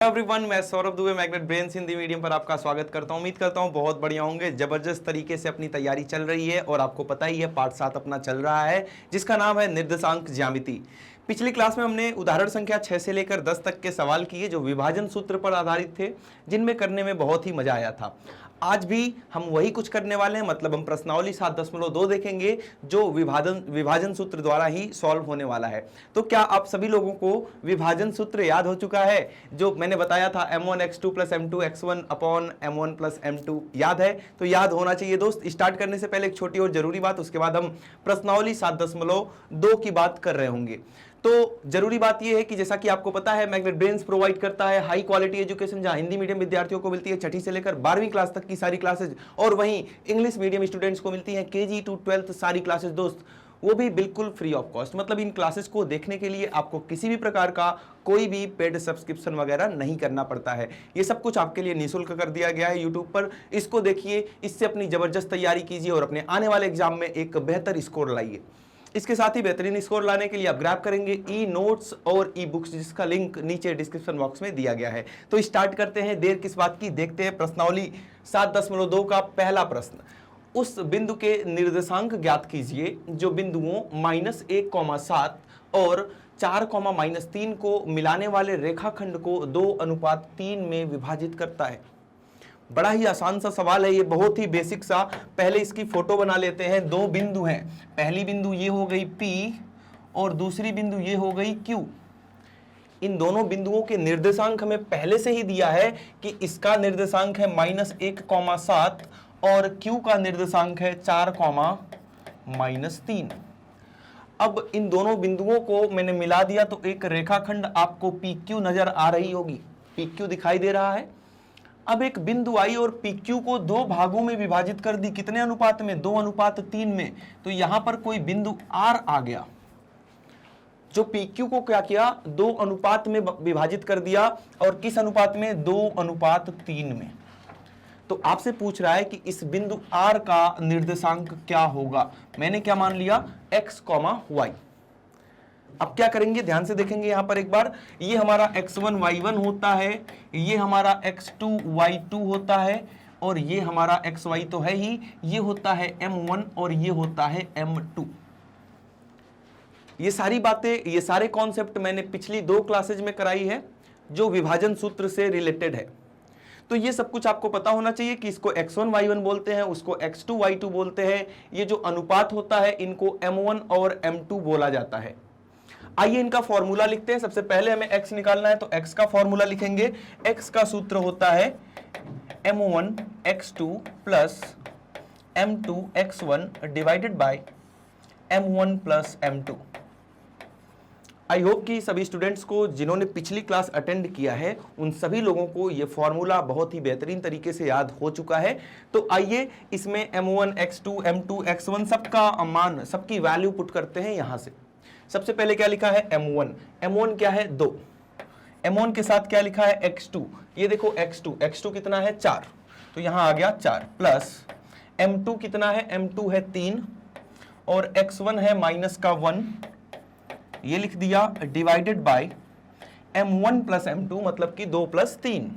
Everyone, मैं Saurabh Dubey magnet brains Hindi medium पर आपका स्वागत करता हूं। उम्मीद करता हूं बहुत बढ़िया होंगे। जबरदस्त तरीके से अपनी तैयारी चल रही है और आपको पता ही है पार्ट 7 अपना चल रहा है जिसका नाम है निर्देशांक ज्यामिति। पिछली क्लास में हमने उदाहरण संख्या 6 से लेकर 10 तक के सवाल किए जो विभाजन सूत्र पर आधारित थे, जिनमें करने में बहुत ही मजा आया था। आज भी हम वही कुछ करने वाले हैं, मतलब हम प्रश्नावली 7.2 देखेंगे जो विभाजन सूत्र द्वारा ही सॉल्व होने वाला है। तो क्या आप सभी लोगों को विभाजन सूत्र याद हो चुका है जो मैंने बताया था m1 x2 plus m2 x1 upon m1 plus m2? याद है? तो याद होना चाहिए दोस्त। स्टार्ट करने से पहले एक छोटी और जरूरी बात, उसके बाद हम प्रश्नावली 7.2 की बात कर रहे होंगे। तो जरूरी बात यह है कि जैसा कि आपको पता है मैग्नेट ब्रेन्स प्रोवाइड करता है हाई क्वालिटी एजुकेशन, जहां हिंदी मीडियम विद्यार्थियों को मिलती है 6ठी से लेकर 12वीं क्लास तक की सारी क्लासेज, और वहीं इंग्लिश मीडियम स्टूडेंट्स को मिलती है KG to 12th सारी क्लासेज दोस्त, वो भी बिल्कुल फ्री ऑफ कॉस्ट। मतलब इन क्लासेस को देखने के लिए आपको किसी भी प्रकार का कोई भी पेड सब्सक्रिप्शन वगैरह नहीं करना पड़ता है। ये सब कुछ आपके लिए निःशुल्क कर दिया गया है यूट्यूब पर। इसको देखिए, इससे अपनी जबरदस्त तैयारी कीजिए और अपने आने वाले एग्जाम में एक बेहतर स्कोर लाइए। इसके साथ ही बेहतरीन स्कोर लाने के लिए आप ग्रैब करेंगे ई नोट्स और ई बुक्स, जिसका लिंक नीचे डिस्क्रिप्शन बॉक्स में दिया गया है। तो स्टार्ट करते हैं, देर किस बात की, देखते हैं प्रश्नावली 7.2 का पहला प्रश्न। उस बिंदु के निर्देशांक ज्ञात कीजिए जो बिंदुओं -1,7 और 4,-3 को मिलाने वाले रेखाखंड को 2:3 में विभाजित करता है। बड़ा ही आसान सा सवाल है ये, बहुत ही बेसिक सा। पहले इसकी फोटो बना लेते हैं। दो बिंदु हैं, पहली बिंदु ये हो गई P और दूसरी बिंदु ये हो गई Q। इन दोनों बिंदुओं के निर्देशांक हमें पहले से ही दिया है कि इसका निर्देशांक है -1,7 और Q का निर्देशांक है 4,-3। अब इन दोनों बिंदुओं को मैंने मिला दिया तो एक रेखाखंड आपको PQ नजर आ रही होगी। PQ दिखाई दे रहा है। अब एक बिंदु आई और PQ को दो भागों में विभाजित कर दी। कितने अनुपात में? 2:3 में। तो यहां पर कोई बिंदु R आ गया जो PQ को क्या किया, 2 अनुपात में विभाजित कर दिया। और किस अनुपात में? 2:3 में। तो आपसे पूछ रहा है कि इस बिंदु R का निर्देशांक क्या होगा। मैंने क्या मान लिया? x, y। अब क्या करेंगे, ध्यान से देखेंगे यहां पर एक बार। ये हमारा x1 y1 होता है, ये हमारा x2 y2 होता है, और ये हमारा xy तो है ही, ये होता है m1 और ये होता है m2। ये सारी बातें, ये सारे कॉन्सेप्ट मैंने पिछली 2 क्लासेज में कराई है जो विभाजन सूत्र से रिलेटेड है। तो ये सब कुछ आपको पता होना चाहिए कि इसको x1 y1 बोलते हैं, उसको x2 y2 बोलते हैं। ये जो अनुपात होता है इनको m1 और m2 बोला जाता है। आइए इनका फॉर्मूला लिखते हैं। सबसे पहले हमें x निकालना है तो x का फॉर्मूला लिखेंगे। x का सूत्र होता है m1 x2 plus m2 x1 divided by m1 plus m2। I hope कि सभी स्टूडेंट्स को जिन्होंने पिछली क्लास अटेंड किया है उन सभी लोगों को ये फॉर्मूला बहुत ही बेहतरीन तरीके से याद हो चुका है। तो आइए इसमें m1 x2 m2 x1 सबका मान, सबकी वैल्यू पुट करते हैं यहां से। सबसे पहले क्या लिखा है? m1 क्या है? 2। m1 के साथ क्या लिखा है? x2। ये देखो x2 कितना है? 4। तो यहां आ गया 4 प्लस m2 कितना है? m2 है 3 और x1 है -1, ये लिख दिया, divided by m1 plus m2 मतलब कि 2 + 3।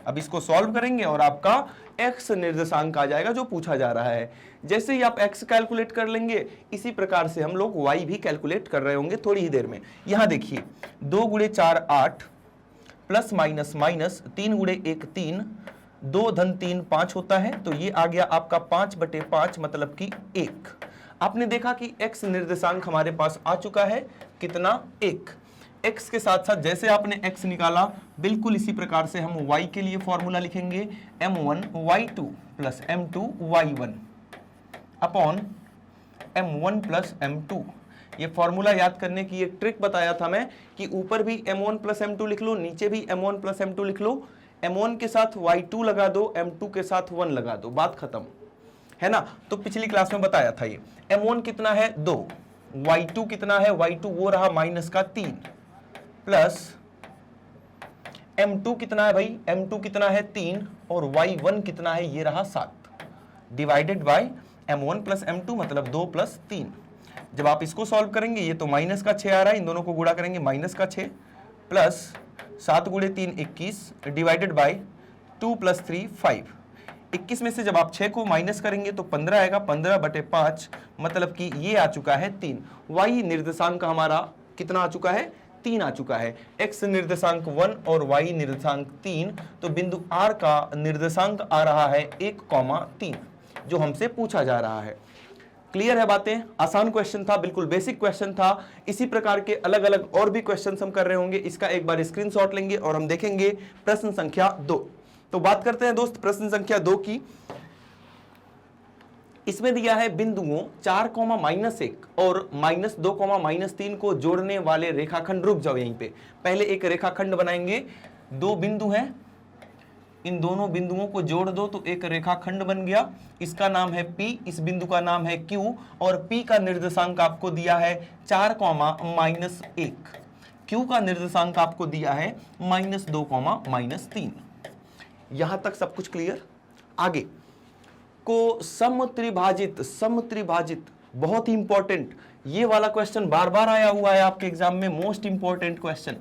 अब इसको सॉल्व करेंगे और आपका x निर्देशांक आ जाएगा जो पूछा जा रहा है। जैसे ही आप x कैलकुलेट कर लेंगे इसी प्रकार से हम लोग y भी कैलकुलेट कर रहे होंगे थोड़ी ही देर में। यहां देखिए 2 × 4 8 प्लस माइनस माइनस 3 × 1 3, 2 + 3 5 होता है। तो ये आ गया आपका 5/5 मतलब कि 1। आपने देखा कि x निर्देशांक हमारे पास आ चुका है, कितना? 1। x के साथ साथ जैसे आपने x निकाला बिल्कुल इसी प्रकार से हम y के लिए फॉर्मूला लिखेंगे m1 y2 plus m2 y1 upon m1 plus m2। ये फॉर्मूला याद करने की एक ट्रिक बताया था मैं कि ऊपर भी m1 प्लस m2 लिख लो, नीचे भी m1 प्लस m2 लिख लो। m1 के साथ y2 लगा दो, m2 के साथ 1 लगा दो, बात खत्म है ना। तो पिछली क्लास में बताया था ये। m1 कितना है? 2। y2 कितना है? y2 वो रहा -3 प्लस m2 कितना है भाई? m2 कितना है? 3 और y1 कितना है? ये रहा 7 divided by m1 plus m2 मतलब 2 + 3। जब आप इसको सॉल्व करेंगे ये तो -6 आ रहा है, इन दोनों को गुणा करेंगे -6 प्लस 7 गुणे 3 21 डिवाइडेड बाय 2 + 3 5। 21 में से जब आप 6 को माइनस करेंगे तो 15 आएगा, 15/5 मतलब कि ये आ चुका है 3। y निर्देशांक हमारा कितना आ चुका है? 3 आ चुका है। x निर्देशांक 1 और y निर्देशांक 3, तो बिंदु r का निर्देशांक आ रहा है 1,3 जो हमसे पूछा जा रहा है। क्लियर है बातें? आसान क्वेश्चन था, बिल्कुल बेसिक क्वेश्चन था। इसी प्रकार के अलग अलग और भी क्वेश्चन हम कर रहे होंगे। इसका एक बार स्क्रीनशॉट लेंगे और हम देखेंगे प्रश्न संख्या 2। तो बात करते हैं दोस्त प्रश्न संख्या 2 की। इसमें दिया है बिंदुओं 4, -1 और -2, -3 को जोड़ने वाले रेखाखंड। रुक जाओ यहीं पे, पहले एक रेखाखंड बनाएंगे। 2 बिंदु हैं, इन दोनों बिंदुओं को जोड़ दो तो एक रेखाखंड बन गया। इसका नाम है P, इस बिंदु का नाम है Q और P का निर्देशांक आपको दिया है 4, -1। Q का निर्देशांक आपको दिया है -2, -3। यहां तक सब कुछ क्लियर। आगे को समत्रिभाजित बहुत ही इंपॉर्टेंट, ये वाला क्वेश्चन बार बार आया हुआ है आपके एग्जाम में, मोस्ट इंपॉर्टेंट क्वेश्चन।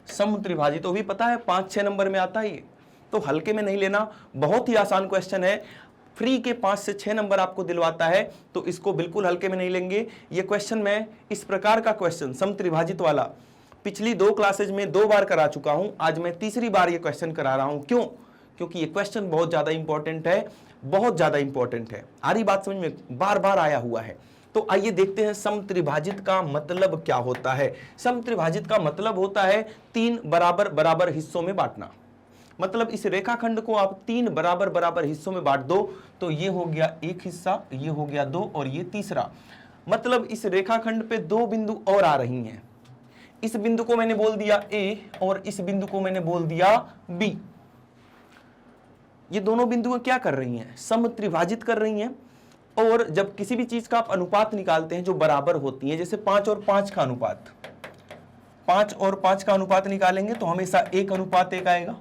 समत्रिभाजित तो भी पता है 5-6 नंबर में आता है, तो हल्के में नहीं लेना, बहुत ही आसान क्वेश्चन है। फ्री के 5 से 6 नंबर आपको दिलवाता है, तो इसको बिल्कुल हल्के में नहीं लेंगे। ये क्वेश्चन मैं इस प्रकार का क्वेश्चन समत्रिभाजित वाला पिछली 2 क्लासेज में 2 बार करा चुका हूं। आज मैं तीसरी बार ये क्वेश्चन करा रहा हूं। क्यों? क्योंकि ये क्वेश्चन बहुत ज्यादा इंपॉर्टेंट है, बहुत ज्यादा इंपॉर्टेंट है। आ रही बात समझ में? बार बार आया हुआ है। तो आइए देखते हैं समत्रिभाजित का मतलब क्या होता है। समत्रिभाजित का मतलब होता है 3 बराबर बराबर हिस्सों में बांटना। मतलब इस रेखाखंड को आप 3 बराबर बराबर हिस्सों में बांट दो तो ये हो गया एक हिस्सा, ये हो गया 2 और ये तीसरा। मतलब इस रेखाखंड पे 2 बिंदु और आ रही हैं। इस बिंदु को मैंने बोल दिया A और इस बिंदु को मैंने बोल दिया B। ये दोनों बिंदुएं क्या कर रही हैं? समत्रिभाजित कर रही हैं। और जब किसी भी चीज का आप अनुपात निकालते हैं जो बराबर होती है, जैसे 5 और 5 का अनुपात, 5 और 5 का अनुपात निकालेंगे तो हमेशा 1:1 आएगा।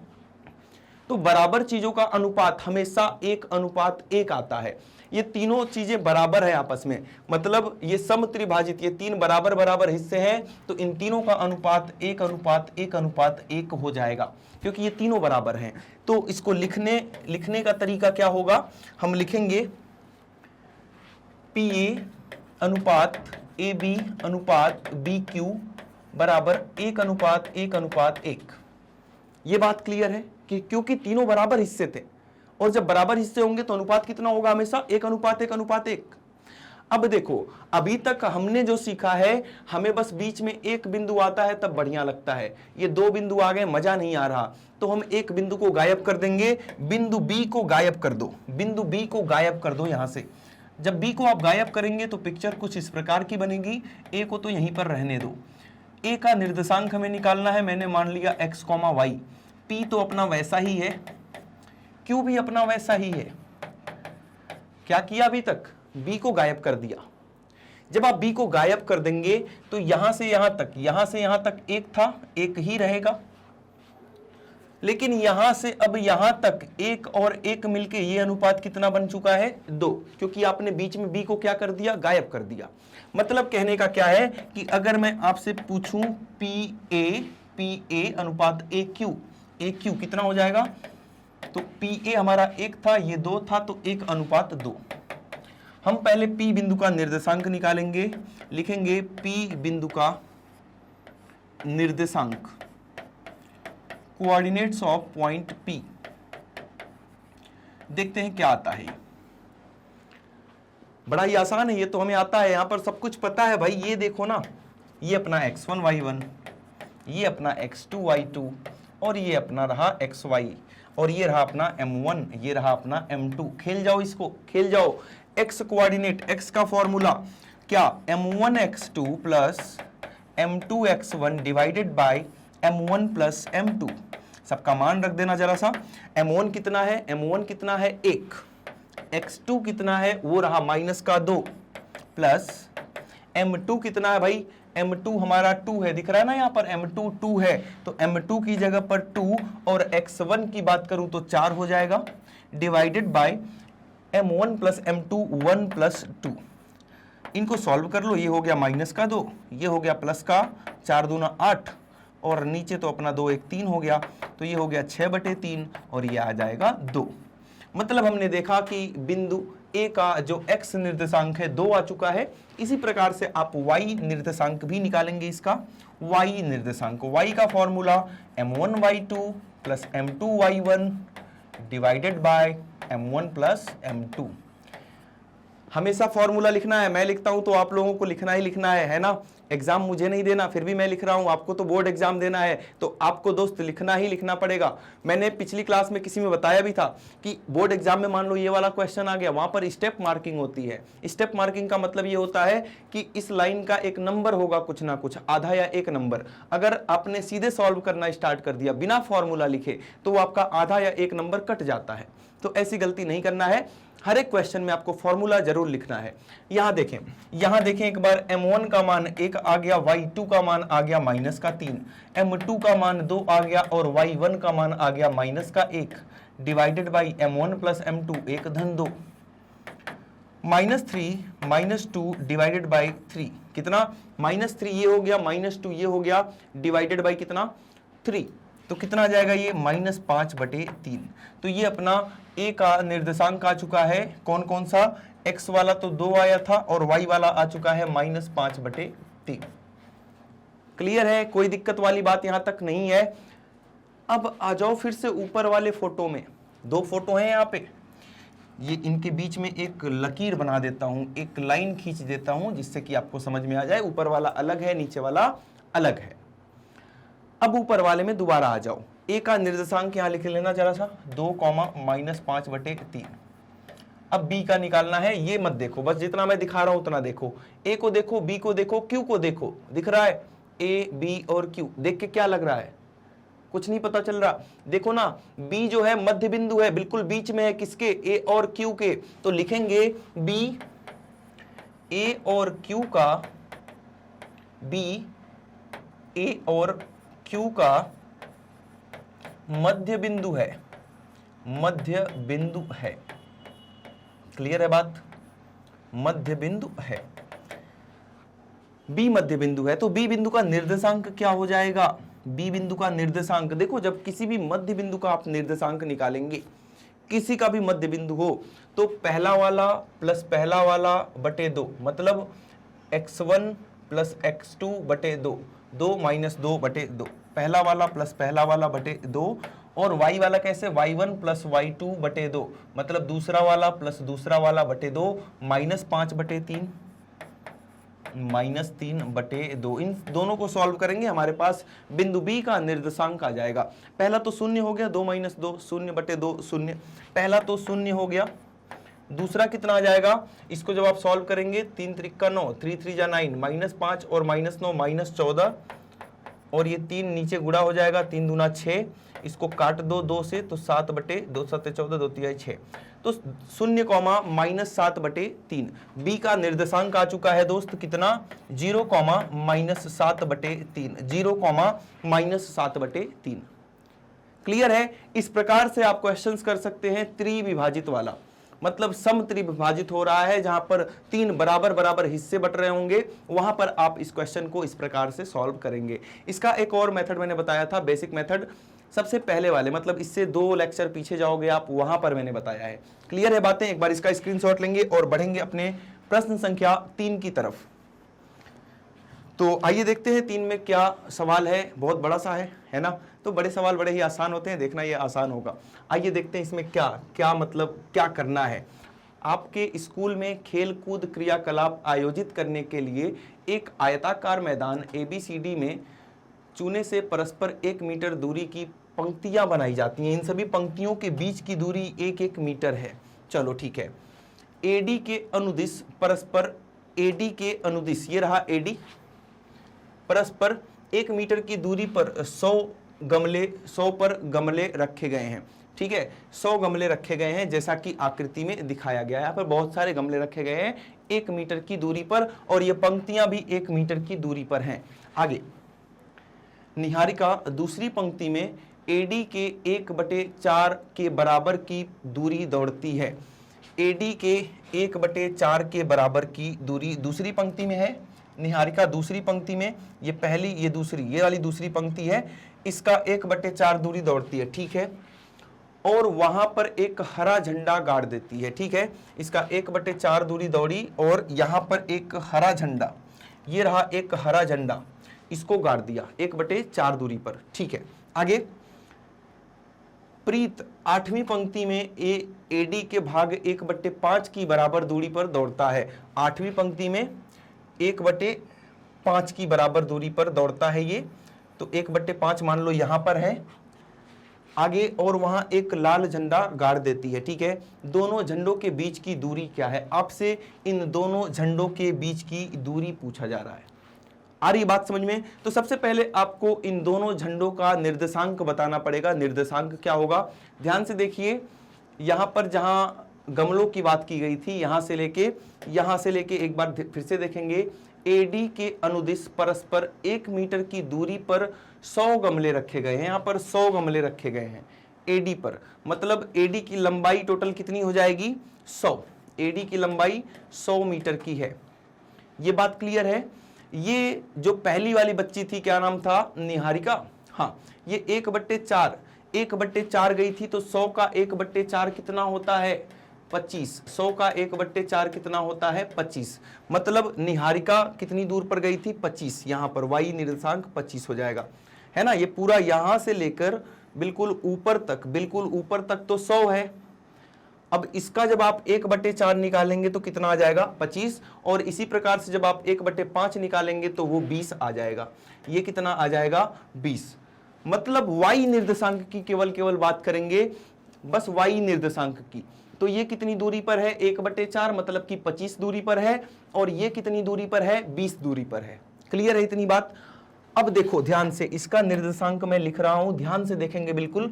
तो बराबर चीजों का अनुपात हमेशा 1:1 आता है। ये तीनों चीजें बराबर है आपस में, मतलब ये समत्रिभाजित, ये 3 बराबर बराबर हिस्से हैं, तो इन तीनों का अनुपात 1:1 हो जाएगा, क्योंकि ये तीनों बराबर हैं। तो इसको लिखने का तरीका क्या होगा? हम लिखेंगे PA अनुपात AB अनुपात BQ बराबर 1:1:1। ये बात क्लियर है कि क्योंकि तीनों बराबर हिस्से थे, और जब बराबर हिस्से होंगे तो अनुपात कितना होगा? हमेशा 1:1:1। अब देखो, अभी तक हमने जो सीखा है, हमें बस बीच में एक बिंदु आता है तब बढ़िया लगता है। ये 2 बिंदु आ गए, मजा नहीं आ रहा, तो हम एक बिंदु को गायब कर देंगे। बिंदु B को गायब कर दो, बिंदु B को गायब कर दो यहां से। जब B को आप गायब करेंगे तो पिक्चर कुछ इस प्रकार की बनेगी। A को तो यहीं पर रहने दो। A का निर्देशांक हमें निकालना है, मैंने मान लिया x, y। P तो अपना वैसा ही है, Q भी अपना वैसा ही है। क्या किया अभी तक? B को गायब कर दिया। जब आप B को गायब कर देंगे तो यहां से यहां तक, यहां से यहां तक 1 था, 1 ही रहेगा। लेकिन यहां से अब यहां तक 1 और 1 मिलके ये अनुपात कितना बन चुका है? 2, क्योंकि आपने बीच में B को क्या कर दिया? गायब कर दिया। मतलब कहने का क्या है कि अगर मैं आपसे पूछूं PA अनुपात AQ कितना हो जाएगा? तो PA हमारा 1 था, ये 2 था, तो 1:2। हम पहले P बिंदु का निर्देशांक निकालेंगे। लिखेंगे P बिंदु का निर्देशांक, कोऑर्डिनेट्स ऑफ पॉइंट P। देखते हैं क्या आता है। बड़ा ही आसान है, ये तो हमें आता है, यहां पर सब कुछ पता है भाई। ये देखो ना, ये अपना x1 y1, ये अपना x2 y2 और ये अपना रहा xy, और ये रहा अपना m1, ये रहा अपना m2। खेल जाओ, इसको खेल जाओ। x कोऑर्डिनेट, x का फॉर्मूला क्या? m1x2 plus m2x1 divided by m1 plus m2। सबका मान रख देना जरा सा। m1 कितना है? m1 कितना है? 1। x2 कितना है? वो रहा -2 प्लस m2 कितना है भाई? m2 हमारा 2 है, दिख रहा है ना यहाँ पर, m2 2 है, तो m2 की जगह पर 2 और x1 की बात करूं तो 4 हो जाएगा, divided by m1 plus m2 1 plus 2। इनको सॉल्व कर लो, ये हो गया -2, ये हो गया प्लस का, 4 दूना 8 और नीचे तो अपना 2 1 3 हो गया, तो ये हो गया 6/3 और ये आ जाएगा 2। मतलब हमने देखा कि बिंदु ए का जो x निर्देशांक है 2 आ चुका है। इसी प्रकार से आप y निर्देशांक भी निकालेंगे। इसका y निर्देशांक, y का formula m1y2 plus m2y1 divided by m1 plus m2। हमेशा फॉर्मूला लिखना है, मैं लिखता हूं तो आप लोगों को लिखना ही लिखना है ना। एग्जाम मुझे नहीं देना, फिर भी मैं लिख रहा हूं, आपको तो बोर्ड एग्जाम देना है, तो आपको दोस्त लिखना ही लिखना पड़ेगा। मैंने पिछली क्लास में किसी में बताया भी था कि बोर्ड एग्जाम में मान लो ये वाला क्वेश्चन आ गया, वहां पर स्टेप मार्किंग होती है। स्टेप मार्किंग का मतलब ये होता है कि इस लाइन का एक नंबर होगा, कुछ ना कुछ आधा या एक नंबर। अगर आपने सीधे सॉल्व करना स्टार्ट कर दिया बिना फॉर्मूला लिखे तो वो आपका आधा या एक नंबर कट जाता है। तो ऐसी गलती नहीं करना है, हर एक क्वेश्चन में आपको फॉर्मूला जरूर लिखना है। यहां देखें एक बार m1 का मान 1 आ गया, y2 का मान आ गया -3, m2 का मान 2 आ गया और y1 का मान आ गया -1 divided by m1 plus m2 1 धन 2 -3 -2 डिवाइडेड बाई 3 कितना -3 ये हो गया, -2 ये हो गया, डिवाइडेड बाई कितना 3, तो कितना आ जाएगा ये -5/3। तो ये अपना ए का निर्देशांक आ चुका है। कौन कौन सा, x वाला तो 2 आया था और y वाला आ चुका है -5/3। क्लियर है, कोई दिक्कत वाली बात यहां तक नहीं है। अब आ जाओ फिर से ऊपर वाले फोटो में, 2 फोटो हैं यहाँ पे, ये इनके बीच में एक लकीर बना देता हूं, एक लाइन खींच देता हूं जिससे कि आपको समझ में आ जाए। ऊपर वाला अलग है, नीचे वाला अलग है। अब ऊपर वाले में दोबारा आ जाओ, ए का निर्देशांक यहां लिख लेना जरा सा 2, -5/3। अब बी का निकालना है, ये मत देखो, बस जितना मैं दिखा रहा हूं उतना देखो। ए को देखो, बी को देखो, क्यू को देखो, दिख रहा है ए बी और क्यू, देख के क्या लग रहा है, कुछ नहीं पता चल रहा। देखो ना, बी जो है मध्य बिंदु है, बिल्कुल बीच में है, किसके, ए और क्यू के, तो लिखेंगे बी ए और क्यू का, बी ए और क्यू का मध्य बिंदु है, मध्य बिंदु है। क्लियर है बात, मध्य बिंदु है। बी मध्य बिंदु है, तो बी बिंदु का निर्देशांक क्या हो जाएगा, बी बिंदु का निर्देशांक, देखो जब किसी भी मध्य बिंदु का आप निर्देशांक निकालेंगे, किसी का भी मध्य बिंदु हो, तो पहला वाला प्लस पहला वाला बटे 2, मतलब x1 प्लस x2 बटे 2, 2 - 2/2, पहला वाला प्लस पहला वाला बटे 2, और y वाला कैसे, y1 प्लस y2 बटे 2, मतलब दूसरा वाला प्लस दूसरा वाला बटे 2, -5/3, -3/2। इन दोनों को सॉल्व करेंगे, हमारे पास बिंदु बी का निर्देशांक आ जाएगा। पहला तो 0 हो गया, 2 - 2 0/2 0, पहला तो 0 हो गया। दूसरा कितना आ जाएगा, इसको जब आप सॉल्व करेंगे 3 त्रिक 9, 3 3 जा 9, -5 और -9 -14, और ये 3 नीचे गुणा हो जाएगा, 3 दूना 6, इसको काट दो 2 से, तो 7/2 7 14 2 3 6, तो 0, -7/3। बी का निर्देशांक आ चुका है दोस्त कितना, 0, -7/3, 0, -7/3। क्लियर है, इस प्रकार से आप क्वेश्चंस कर सकते हैं त्रिविभाजित वाला, मतलब सम त्रिविभाजित हो रहा है, जहां पर 3 बराबर बराबर हिस्से बट रहे होंगे, वहां पर आप इस क्वेश्चन को इस प्रकार से सॉल्व करेंगे। इसका एक और मेथड मैंने बताया था, बेसिक मेथड, सबसे पहले वाले, मतलब इससे 2 लेक्चर पीछे जाओगे आप, वहां पर मैंने बताया है। क्लियर है बातें, एक बार इसका स्क्रीनशॉट लेंगे और बढ़ेंगे अपने प्रश्न संख्या 3 की तरफ। तो आइए देखते हैं 3 में क्या सवाल है, बहुत बड़ा सा है ना, तो बड़े सवाल बड़े ही आसान होते हैं, देखना ये आसान होगा। आइए देखते हैं इसमें क्या मतलब क्या करना है। आपके स्कूल में खेल कूद क्रियाकलाप आयोजित करने के लिए एक आयताकार मैदान ABCD में चूने से परस्पर 1 मीटर दूरी की पंक्तियां बनाई जाती हैं। इन सभी पंक्तियों के बीच की दूरी 1-1 मीटर है। चलो ठीक है, AD के अनुदिश परस्पर, AD के अनुदिश, ये रहा AD, परस्पर 1 मीटर की दूरी पर 100 पर गमले रखे गए हैं। ठीक है, 100 गमले रखे गए हैं, जैसा कि आकृति में दिखाया गया है। यहाँ पर बहुत सारे गमले रखे गए हैं 1 मीटर की दूरी पर, और ये पंक्तियां भी 1 मीटर की दूरी पर हैं। आगे, निहारिका दूसरी पंक्ति में AD के 1/4 के बराबर की दूरी दौड़ती है। AD के 1/4 के बराबर की दूरी दूसरी पंक्ति में है, निहारिका दूसरी पंक्ति में, ये पहली, ये दूसरी, ये वाली दूसरी पंक्ति है, इसका 1/4 दूरी दौड़ती है, ठीक है, और वहां पर एक हरा झंडा गाड़ देती है, ठीक है, इसका 1/4 दूरी दौड़ी और यहां पर एक हरा झंडा, ये रहा एक हरा झंडा, इसको गाड़ दिया 1/4 दूरी पर, ठीक है। आगे प्रीत 8वीं पंक्ति में एडी के भाग 1/5 की बराबर दूरी पर दौड़ता है। 8वीं पंक्ति में 1/5 की बराबर दूरी पर दौड़ता है ये, तो 1/5 मान लो यहां पर है आगे, और वहां एक लाल झंडा गाड़ देती है, ठीक है। दोनों झंडों के बीच की दूरी क्या है? आपसे इन दोनों झंडों के बीच की दूरी पूछा जा रहा है। आ रही बात समझ में? तो सबसे पहले आपको इन दोनों झंडों का निर्देशांक बताना पड़ेगा। निर्देशांक क्या होगा? ध्यान से देखिए, यहां पर जहां गमलों की बात की गई थी, यहां से लेके एक बार फिर से देखेंगे, एडी के अनुदिश परस्पर 1 मीटर की दूरी पर 100 गमले रखे गए हैं। यहां पर 100 गमले रखे गए हैं एडी पर, मतलब एडी की लंबाई टोटल कितनी हो जाएगी? 100। एडी की लंबाई 100 मीटर की है। ये बात क्लियर है? ये जो पहली वाली बच्ची थी, क्या नाम था? निहारिका। हाँ, ये 1/4 गई थी, तो 100 का 1/4 कितना होता है? 25। 100 का 1/4 कितना होता है? 25। मतलब निहारिका कितनी दूर पर गई थी? 25। यहां पर वाई निर्देशांक 25 हो जाएगा, है ना। ये पूरा यहां से लेकर बिल्कुल ऊपर तक तो 100 है। अब इसका जब आप 1/4 निकालेंगे तो कितना आ जाएगा? 25। और इसी प्रकार से जब आप 1/5 निकालेंगे तो वो 20 आ जाएगा। ये कितना आ जाएगा? 20। मतलब वाई निर्देशांक की केवल बात करेंगे, बस वाई निर्देशांक की। तो ये कितनी दूरी पर है? 1/4, मतलब कि 25 दूरी पर है, और ये कितनी दूरी पर है? 20 दूरी पर है। क्लियर है इतनी बात? अब देखो ध्यान से, इसका निर्देशांक मैं लिख रहा हूं, ध्यान से देखेंगे बिल्कुल।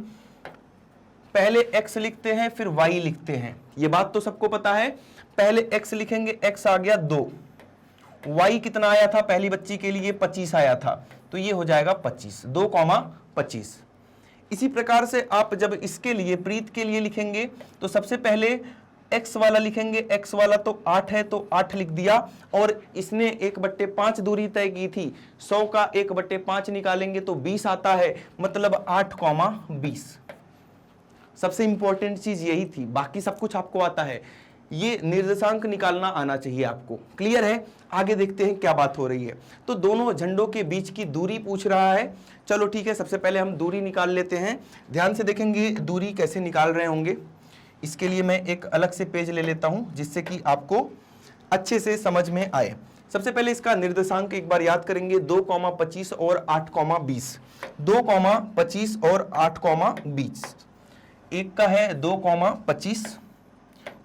पहले x लिखते हैं, फिर y लिखते हैं, ये बात तो सबको पता है। पहले x लिखेंगे, x आ गया 2, y कितना आया था पहली बच्ची के लिए? 25 आया था, तो ये हो जाएगा 25, 2,25। इसी प्रकार से आप जब इसके लिए, प्रीत के लिए लिखेंगे, तो सबसे पहले x वाला लिखेंगे, x वाला तो 8 है, तो 8 लिख दिया, और इसने 1/5 दूरी तय की थी, 100 का 1/5 निकालेंगे तो 20 आता है, मतलब 8,20। सबसे इंपॉर्टेंट चीज यही थी, बाकी सब कुछ आपको आता है, ये निर्देशांक निकालना आना चाहिए आपको। क्लियर है? आगे देखते हैं क्या बात हो रही है। तो दोनों झंडों के बीच की दूरी पूछ रहा है। चलो ठीक है, सबसे पहले हम दूरी निकाल लेते हैं। ध्यान से देखेंगे दूरी कैसे निकाल रहे होंगे। इसके लिए मैं एक अलग से पेज ले लेता हूं, जिससे कि आपको अच्छे से समझ में आए। सबसे पहले इसका निर्देशांक एक बार याद करेंगे, 2,25 और 8,20। 2,25 और 8,20। एक का है 2,25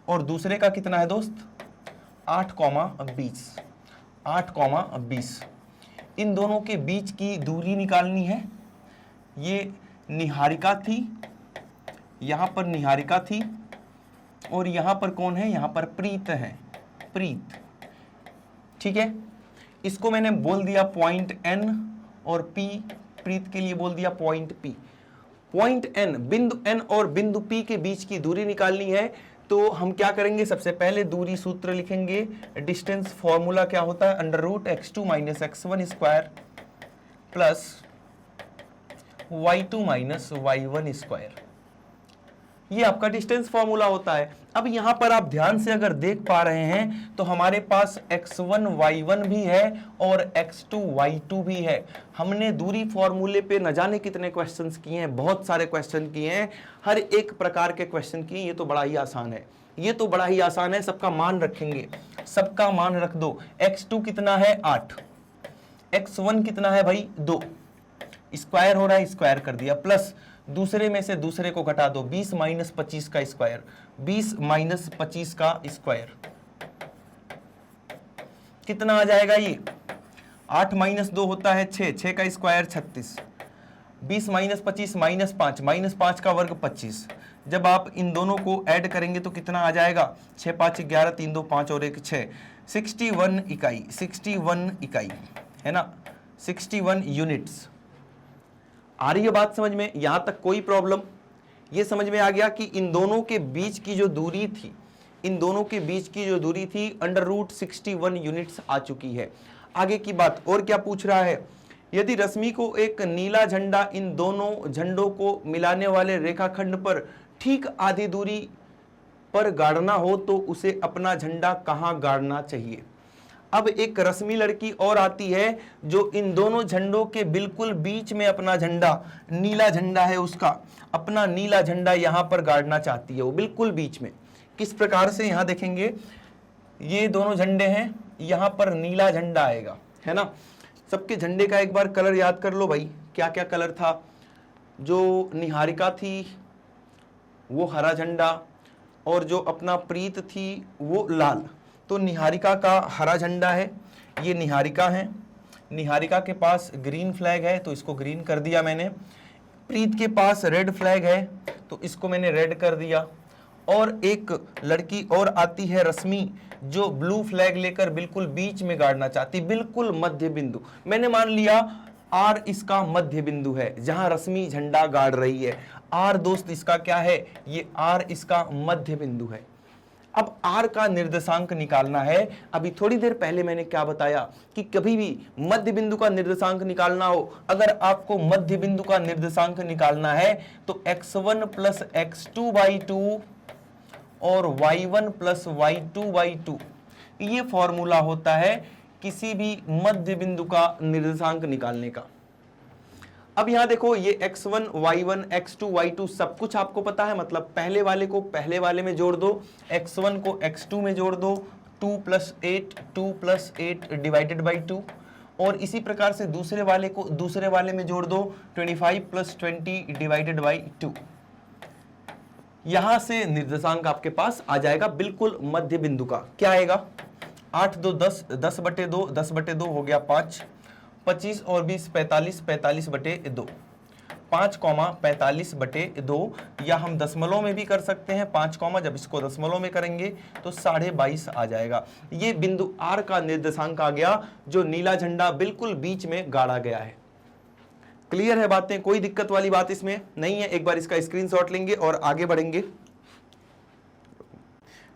और दूसरे का कितना है दोस्त? 8,20। 8,20। इन दोनों के बीच की दूरी निकालनी है। ये निहारिका थी, यहां पर निहारिका थी, और यहां पर कौन है? यहां पर प्रीत है, प्रीत। ठीक है, इसको मैंने बोल दिया पॉइंट N, और P प्रीत के लिए बोल दिया पॉइंट P। पॉइंट N, बिंदु N और बिंदु P के बीच की दूरी निकालनी है। तो हम क्या करेंगे? सबसे पहले दूरी सूत्र लिखेंगे। डिस्टेंस फॉर्मूला क्या होता है? √x2 - x1 square plus y2 - y1 square. ये आपका डिस्टेंस फॉर्मूला होता है। अब यहां पर आप ध्यान से अगर देख पा रहे हैं तो हमारे पास x1 y1 भी है और x2 y2 भी है। हमने दूरी फॉर्मूले पे न जाने कितने क्वेश्चंस किए हैं, बहुत सारे क्वेश्चन किए हैं, हर एक प्रकार के क्वेश्चन किए। ये तो बड़ा ही आसान है, ये तो बड़ा ही आसान है। सबका मान रखेंगे, सबका मान रख दो। x2 कितना है? 8। x1 कितना है भाई? 2। स्क्वायर हो रहा है, स्क्वायर कर दिया, प्लस दूसरे में से दूसरे को घटा दो, 20 - 25 का स्क्वायर, 20 - 25 का स्क्वायर कितना आ जाएगा? ये 8 - 2 होता है 6, 6 का स्क्वायर 36, 20 - 25 -5, -5 का वर्ग 25। जब आप इन दोनों को ऐड करेंगे तो कितना आ जाएगा? 6 - 5 = 11, 3 - 2 5 और 1 6, 61 इकाई, 61 इकाई है ना, 61 यूनिट्स। आ रही है बात समझ में? यहां तक कोई प्रॉब्लम? ये समझ में आ गया कि इन दोनों के बीच की जो दूरी थी, इन दोनों के बीच की जो दूरी थी √61 यूनिट्स आ चुकी है। आगे की बात और क्या पूछ रहा है, यदि रश्मि को एक नीला झंडा इन दोनों झंडों को मिलाने वाले रेखाखंड पर ठीक आधी दूरी पर गाड़ना हो तो उसे अपना झंडा कहां गाड़ना चाहिए। अब एक रश्मि लड़की और आती है जो इन दोनों झंडों के बिल्कुल बीच में अपना झंडा, नीला झंडा है उसका, अपना नीला झंडा यहां पर गाड़ना चाहती है, वो बिल्कुल बीच में। किस प्रकार से, यहां देखेंगे ये दोनों झंडे हैं, यहां पर नीला झंडा आएगा, है ना। सबके झंडे का एक बार कलर याद कर लो भाई, क्या क्या कलर था। जो निहारिका थी वो हरा झंडा, और जो अपना प्रीत थी वो लाल। तो निहारिका का हरा झंडा है, ये निहारिका है, निहारिका के पास ग्रीन फ्लैग है तो इसको ग्रीन कर दिया मैंने। प्रीत के पास रेड फ्लैग है तो इसको मैंने रेड कर दिया। और एक लड़की और आती है रश्मि, जो ब्लू फ्लैग लेकर बिल्कुल बीच में गाड़ना चाहती, बिल्कुल मध्य बिंदु। मैंने मान लिया आर इसका मध्य बिंदु है जहां रश्मि झंडा गाड़ रही है। आर दोस्त इसका क्या है, ये आर इसका मध्य बिंदु है। अब आर का निर्देशांक निकालना है। अभी थोड़ी देर पहले मैंने क्या बताया कि कभी भी मध्य बिंदु का निर्देशांक निकालना हो, अगर आपको मध्य बिंदु का निर्देशांक निकालना है तो x1 प्लस x2/2 और y1 प्लस y2/2, ये फॉर्मूला होता है किसी भी मध्य बिंदु का निर्देशांक निकालने का। अब यहां देखो, ये x1 y1 x2 y2 सब कुछ आपको पता है, मतलब पहले वाले को पहले वाले में जोड़ दो, x1 को x2 में जोड़ दो, 2 + 8 डिवाइडेड बाई 2, और इसी प्रकार से दूसरे वाले को दूसरे वाले में जोड़ दो, 25 + 20 डिवाइडेड बाई 2। यहां से निर्देशांक आपके पास आ जाएगा बिल्कुल मध्य बिंदु का। क्या आएगा, 8 2 10, 10/2, 10/2 हो गया 5, 25 और 20 45, 45/2, 5, 45/2, या हम दशमलव में भी कर सकते हैं 5, जब इसको दशमलव में करेंगे तो 22.5 आ जाएगा। ये बिंदु आर का निर्देशांक आ गया, जो नीला झंडा बिल्कुल बीच में गाड़ा गया है। क्लियर है बातें, कोई दिक्कत वाली बात इसमें नहीं है। एक बार इसका स्क्रीनशॉट लेंगे और आगे बढ़ेंगे।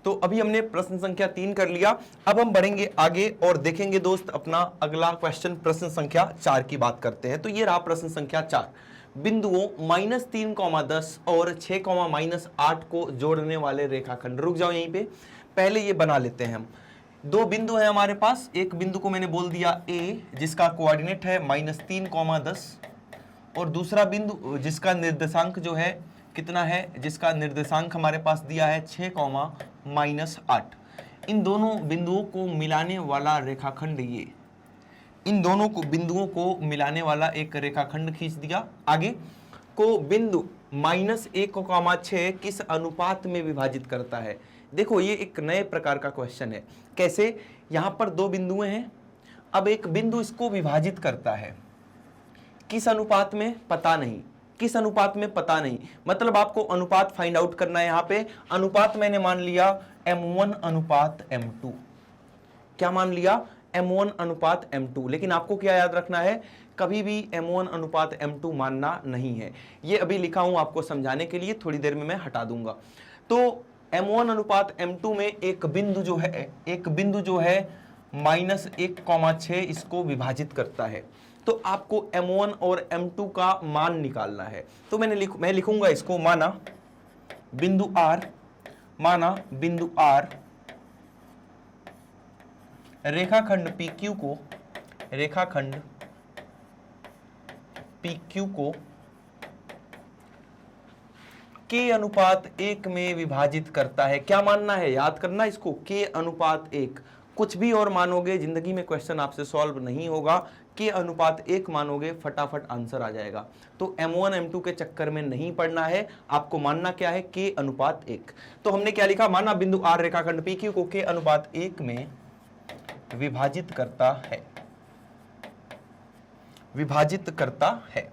तो अभी हमने प्रश्न संख्या 3 कर लिया, अब हम बढ़ेंगे आगे और देखेंगे दोस्त अपना अगला क्वेश्चन, प्रश्न संख्या 4 की बात करते हैं। तो ये रहा प्रश्न संख्या 4, बिंदुओं -3, 10 और 6, -8 को जोड़ने वाले रेखाखंड। रुक जाओ यहीं पे, पहले ये बना लेते हैं हम। दो बिंदु है हमारे पास, एक बिंदु को मैंने बोल दिया A, जिसका कोऑर्डिनेट है -3, 10, और दूसरा बिंदु जिसका निर्देशांक जो है कितना है, जिसका निर्देशांक हमारे पास दिया है 6, -8। इन दोनों बिंदुओं को मिलाने वाला रेखाखंड, ये इन दोनों को बिंदुओं को मिलाने वाला एक रेखाखंड खींच दिया। आगे को बिंदु -1, 6 किस अनुपात में विभाजित करता है। देखो ये एक नए प्रकार का क्वेश्चन है। कैसे, यहां पर दो बिंदुएं हैं, अब एक बिंदु इसको विभाजित करता है, किस अनुपात में पता नहीं, किस अनुपात में पता नहीं, मतलब आपको अनुपात फाइंड आउट करना है। यहां पे अनुपात मैंने मान लिया m1 अनुपात m2। क्या मान लिया, m1 अनुपात m2। लेकिन आपको क्या याद रखना है, कभी भी m1 अनुपात m2 मानना नहीं है। ये अभी लिखा हूं आपको समझाने के लिए, थोड़ी देर में मैं हटा दूंगा। तो m1 अनुपात m2 में एक बिंदु जो है -1, 6 इसको विभाजित करता है। तो आपको m1 और m2 का मान निकालना है। तो मैं लिखूंगा इसको, माना बिंदु R रेखाखंड PQ को K अनुपात 1 में विभाजित करता है। क्या मानना है, याद करना इसको, K अनुपात 1। कुछ भी और मानोगे जिंदगी में क्वेश्चन आपसे सॉल्व नहीं होगा। K अनुपात 1 मानोगे, फटाफट आंसर आ जाएगा। तो m1 m2 के चक्कर में नहीं पड़ना है, आपको मानना क्या है, K अनुपात 1। तो हमने क्या लिखा, माना बिंदु R रेखाखंड PQ को K अनुपात 1 में विभाजित करता है।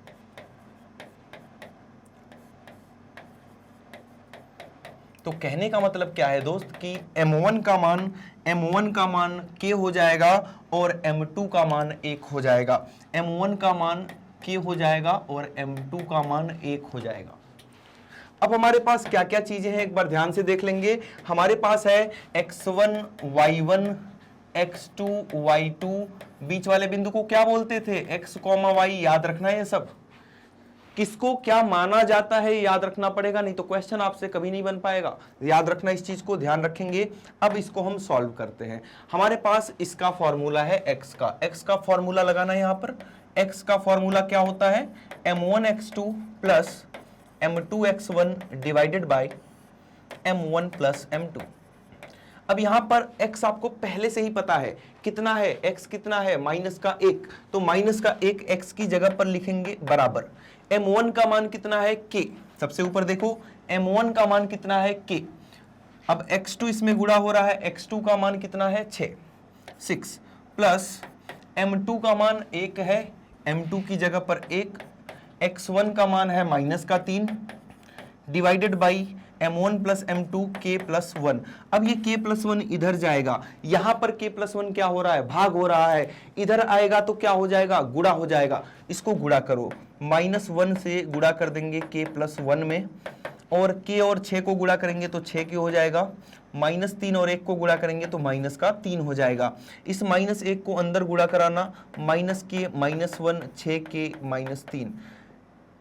तो कहने का मतलब क्या है दोस्त कि m1 का मान K हो जाएगा और m2 का मान 1 हो जाएगा। m1 का मान K हो जाएगा और m2 का मान 1 हो जाएगा। अब हमारे पास क्या क्या चीजें हैं एक बार ध्यान से देख लेंगे। हमारे पास है x1 y1 x2 y2, बीच वाले बिंदु को क्या बोलते थे, x, y, याद रखना है ये सब। किसको क्या माना जाता है याद रखना पड़ेगा, नहीं तो क्वेश्चन आपसे कभी नहीं बन पाएगा। याद रखना, इस चीज को ध्यान रखेंगे। अब इसको हम सॉल्व करते हैं। हमारे पास इसका फॉर्मूला है x का फॉर्मूला लगाना है। यहां पर x का फॉर्मूला क्या होता है, m1x2 plus m2x1 divided by m1 plus m2। अब यहां पर x आपको पहले से ही पता है, कितना है x, कितना है -1, तो -1 x की जगह पर लिखेंगे बराबर m1 का मान कितना है k, सबसे ऊपर देखो m1 का मान कितना है k। अब x2 इसमें गुणा हो रहा है, x2 का मान कितना है 6 प्लस m2 का मान 1 है, m2 की जगह पर 1, x1 का मान है -3 divided by m1 plus m2 k plus 1। अब ये k प्लस 1 इधर जाएगा, यहां पर k प्लस 1 क्या हो रहा है, भाग हो रहा है, इधर आएगा तो क्या हो जाएगा, गुणा हो जाएगा। इसको गुणा करो, -1 से गुणा कर देंगे k प्लस 1 में, और k और 6 को गुणा करेंगे तो 6 k हो जाएगा, -3 और 1 को गुणा करेंगे तो -3 हो जाएगा। इस -1 को अंदर गुणा कराना, -k -1 6k -3,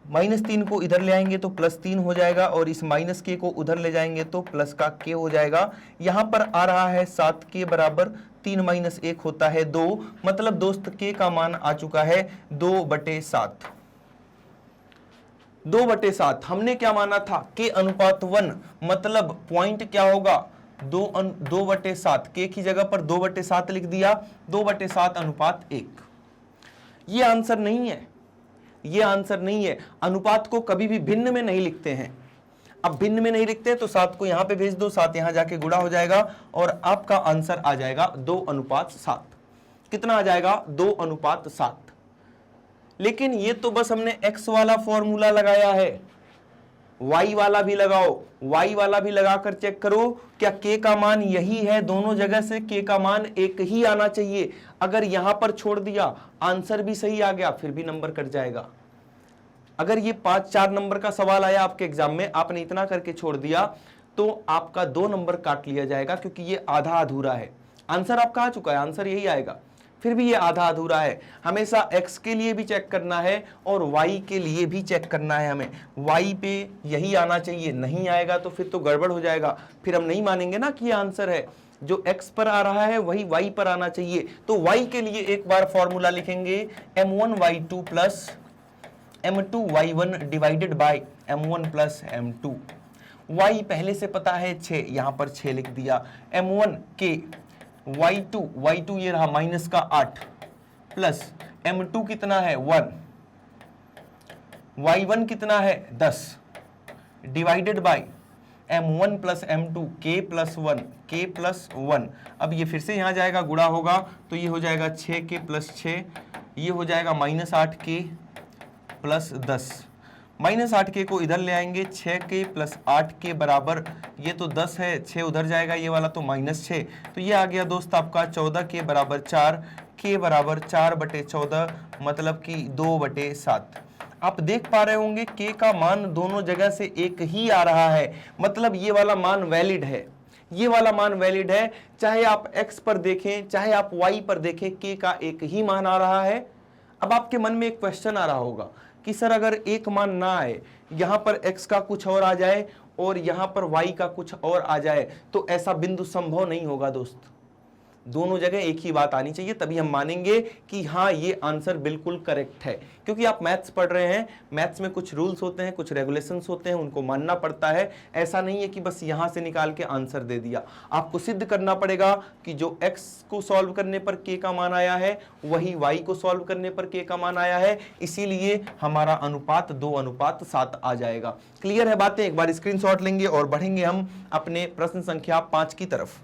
-3 को इधर ले आएंगे तो +3 हो जाएगा, और इस -k को उधर ले जाएंगे तो प्लस का k हो जाएगा। यहां पर आ रहा है 7k बराबर 3 - 1 होता है 2, मतलब दोस्त k का मान आ चुका है 2/7। 2/7 हमने क्या माना था, k अनुपात 1, मतलब पॉइंट क्या होगा 2/7, k की जगह पर 2/7 लिख दिया, 2/7 अनुपात 1। ये आंसर नहीं है, ये आंसर नहीं है। अनुपात को कभी भी भिन्न में नहीं लिखते हैं। अब भिन्न में नहीं लिखते तो 7 को यहां पे भेज दो, 7 यहां जाके गुणा हो जाएगा और आपका आंसर आ जाएगा 2/7। कितना आ जाएगा, 2/7। लेकिन ये तो बस हमने x वाला फॉर्मूला लगाया है, y वाला भी लगाओ, y वाला भी लगाकर चेक करो क्या k का मान यही है, दोनों जगह से k का मान एक ही आना चाहिए। अगर यहां पर छोड़ दिया, आंसर भी सही आ गया, फिर भी नंबर कट जाएगा। अगर ये 5-4 नंबर का सवाल आया आपके एग्जाम में, आपने इतना करके छोड़ दिया तो आपका 2 नंबर काट लिया जाएगा, क्योंकि ये आधा अधूरा है। आंसर आपका आ चुका है, आंसर यही आएगा, फिर भी ये आधा अधूरा है। हमेशा x के लिए भी चेक करना है और y के लिए भी चेक करना है। हमें y पे यही आना चाहिए, नहीं आएगा तो फिर तो गड़बड़ हो जाएगा, फिर हम नहीं मानेंगे ना कि ये आंसर है। जो x पर आ रहा है वही y पर आना चाहिए। तो y के लिए एक बार फॉर्मूला लिखेंगे, m1y2 plus m2y1 divided by m1 plus m2। y पहले से पता है 6, यहां पर 6 लिख दिया, m1 k, y2 ये रहा -8 प्लस m2 कितना है 1, y1 कितना है 10 divided by m1 plus m2 k plus 1। अब ये फिर से यहां जाएगा, गुणा होगा तो ये हो जाएगा 6k प्लस 6, ये हो जाएगा -8k प्लस 10। -8k को इधर ले आएंगे, 6k प्लस 8k बराबर, ये तो 10 है, 6 उधर जाएगा, ये वाला तो -6, तो ये आ गया दोस्त आपका 14k बराबर 4, k बराबर 4/14, मतलब कि 2/7। आप देख पा रहे होंगे k का मान दोनों जगह से एक ही आ रहा है, मतलब ये वाला मान वैलिड है, ये वाला मान वैलिड है। चाहे आप x पर देखें चाहे आप y पर देखें, k का एक ही मान आ रहा है। अब आपके मन में एक क्वेश्चन आ रहा होगा कि सर अगर एक मान ना आए, यहां पर x का कुछ और आ जाए और यहां पर y का कुछ और आ जाए, तो ऐसा बिंदु संभव नहीं होगा दोस्त। दोनों जगह एक ही बात आनी चाहिए, तभी हम मानेंगे कि हाँ ये आंसर बिल्कुल करेक्ट है। क्योंकि आप मैथ्स पढ़ रहे हैं, मैथ्स में कुछ रूल्स होते हैं, कुछ रेगुलेशंस होते हैं, उनको मानना पड़ता है। ऐसा नहीं है कि बस यहां से निकाल के आंसर दे दिया। आपको सिद्ध करना पड़ेगा कि जो x को सॉल्व करने पर k का मान आया है वही y को सॉल्व करने पर k का मान आया है, इसीलिए हमारा अनुपात 2/7 आ जाएगा। क्लियर है बातें? एक बार स्क्रीनशॉट लेंगे और बढ़ेंगे हम अपने प्रश्न संख्या 5 की तरफ।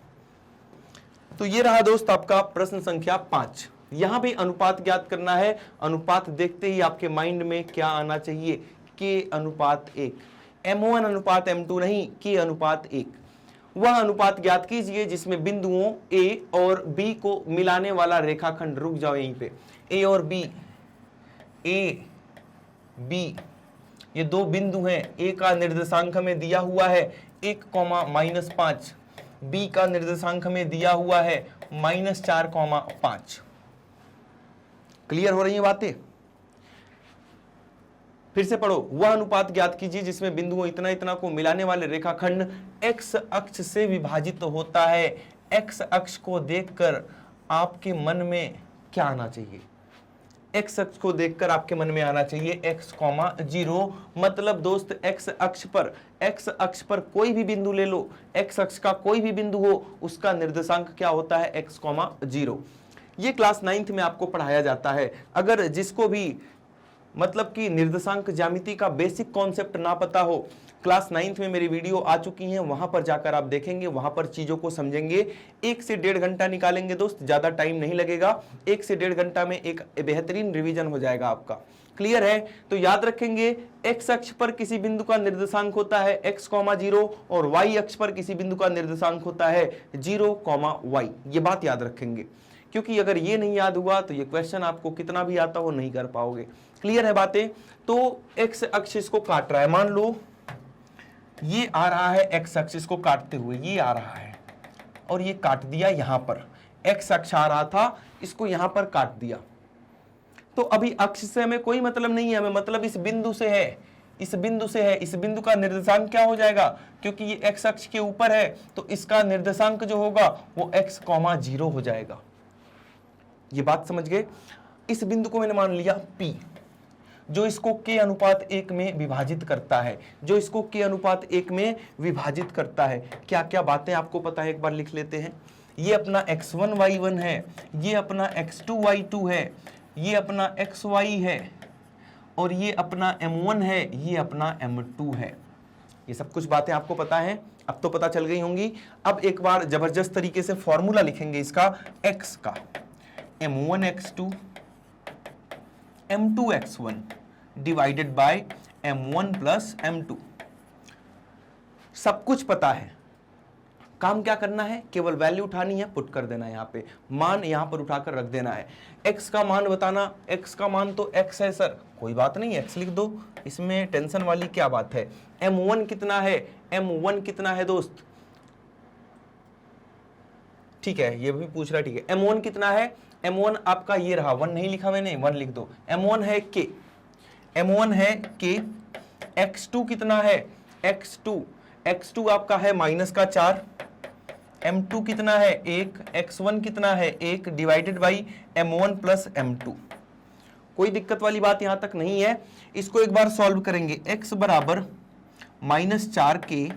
तो ये रहा दोस्त आपका प्रश्न संख्या 5। यहां भी अनुपात ज्ञात करना है। अनुपात देखते ही आपके माइंड में क्या आना चाहिए, k अनुपात 1, m1 अनुपात m2 नहीं, k अनुपात 1। वह अनुपात ज्ञात कीजिए जिसमें बिंदुओं a और b को मिलाने वाला रेखाखंड, रुक जाओ यहीं पे, a और b, a b ये दो बिंदु हैं। a का निर्देशांक हमें दिया हुआ है 1, -5, b का निर्देशांक हमें दिया हुआ है -4,5। क्लियर हो रही है बातें? फिर से पढ़ो। वह अनुपात ज्ञात कीजिए जिसमें बिंदुओं इतना इतना को मिलाने वाले रेखाखंड x अक्ष से विभाजित होता है। x अक्ष को देखकर आपके मन में क्या आना चाहिए? x अक्ष को देखकर आपके मन में आना चाहिए x, 0। मतलब दोस्त x अक्ष पर कोई भी बिंदु ले लो, x अक्ष का कोई भी बिंदु हो, उसका निर्देशांक क्या होता है? x, 0। ये क्लास 9th में आपको पढ़ाया जाता है। अगर जिसको भी मतलब कि निर्देशांक ज्यामिति का बेसिक कॉन्सेप्ट ना पता हो, क्लास 9th में मेरी वीडियो आ चुकी हैं, वहां पर जाकर आप देखेंगे, वहां पर चीजों को समझेंगे। 1 से 1.5 घंटा निकालेंगे दोस्त, ज्यादा टाइम नहीं लगेगा। 1 से 1.5 घंटा में एक बेहतरीन रिवीजन हो जाएगा आपका। क्लियर है? तो याद रखेंगे, x अक्ष पर किसी बिंदु का निर्देशांक होता है x, 0 और y अक्ष पर किसी बिंदु का निर्देशांक होता है 0, y। ये बात याद रखेंगे, क्योंकि अगर ये नहीं याद हुआ तो ये क्वेश्चन आपको कितना भी आता हो नहीं कर पाओगे। क्लियर है बातें? तो x अक्ष इसको काट रहा है, मान लो ये आ रहा है x अक्ष इसको काटते हुए, ये आ रहा है और ये काट दिया। यहां पर x अक्ष आ रहा था, इसको यहां पर काट दिया। तो अभी अक्ष से हमें कोई मतलब नहीं है, हमें मतलब इस बिंदु से है, इस बिंदु से है। इस बिंदु का निर्देशांक क्या हो जाएगा? क्योंकि ये x अक्ष के ऊपर है तो इसका निर्देशांक जो होगा वो x, 0 हो जाएगा। ये बात समझ गए? इस बिंदु को मैंने मान लिया P, जो इसको k अनुपात 1 में विभाजित करता है, जो इसको k अनुपात 1 में विभाजित करता है। क्या क्या बातें आपको पता है, एक बार लिख लेते हैं। ये अपना x1 y1 है, ये अपना x2 y2 है, ये अपना xy है और ये अपना m1 है, ये अपना m2 है। ये सब कुछ बातें आपको पता है, अब तो पता चल गई होंगी। अब एक बार जबरदस्त तरीके से फॉर्मूला लिखेंगे इसका x का, m1 x2 m2 x1 divided by m1 plus m2। सब कुछ पता है, काम क्या करना है? केवल वैल्यू उठानी है, पुट कर देना है, यहाँ पे मान यहाँ पर उठाकर रख देना है। x का मान बताना, x का मान तो x है सर, कोई बात नहीं, x लिख दो, इसमें टेंशन वाली क्या बात है। m1 कितना है? m1 कितना है दोस्त? ठीक है, ये भी पूछ रहा है, ठीक है। m1 कितना है? m1 आपका ये रहा, 1 नहीं लिखा मैंने, 1 लिख दो। m1 है k, m1 है k। x2 कितना है? x2 आपका है -4। m2 कितना है? 1। x1 कितना है? 1 divided by m1 plus m2। कोई दिक्कत वाली बात यहां तक नहीं है। इसको एक बार सॉल्व करेंगे। x बराबर -4k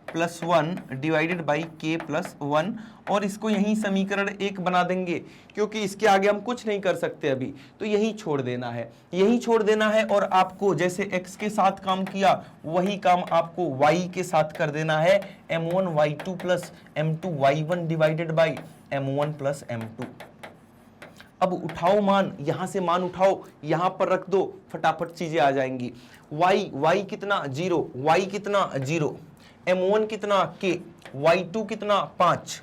plus 1 divided by k plus 1, और इसको यही समीकरण 1 बना देंगे, क्योंकि इसके आगे हम कुछ नहीं कर सकते अभी, तो यही छोड़ देना है, यही छोड़ देना है। और आपको जैसे x के साथ काम किया वही काम आपको y के साथ कर देना है। m1 y2 plus m2 y1 divided by m1 plus m2। अब उठाओ मान, यहां से मान उठाओ, यहां पर रख दो, फटाफट चीजें आ जाएंगी। y कितना? 0। y कितना? 0। m1 कितना? k। y2 कितना? 5।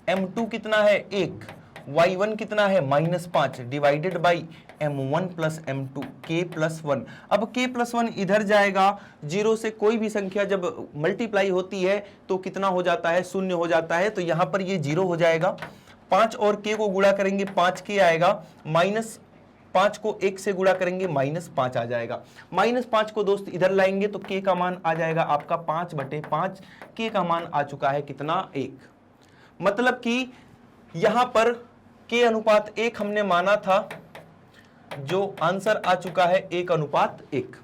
m2 कितना है? 1। y1 कितना है? -5 divided by m1 plus m2 k plus 1। अब k प्लस 1 इधर जाएगा, 0 से कोई भी संख्या जब मल्टीप्लाई होती है तो कितना हो जाता है? 0 हो जाता है। तो यहां पर ये 0 हो जाएगा। 5 और k को गुणा करेंगे 5k आएगा, -5 को 1 से गुणा करेंगे -5 आ जाएगा। -5 को दोस्त इधर लाएंगे तो k का मान आ जाएगा आपका 5/5। k का मान आ चुका है कितना? 1। मतलब कि यहां पर k अनुपात 1 हमने माना था, जो आंसर आ चुका है 1:1।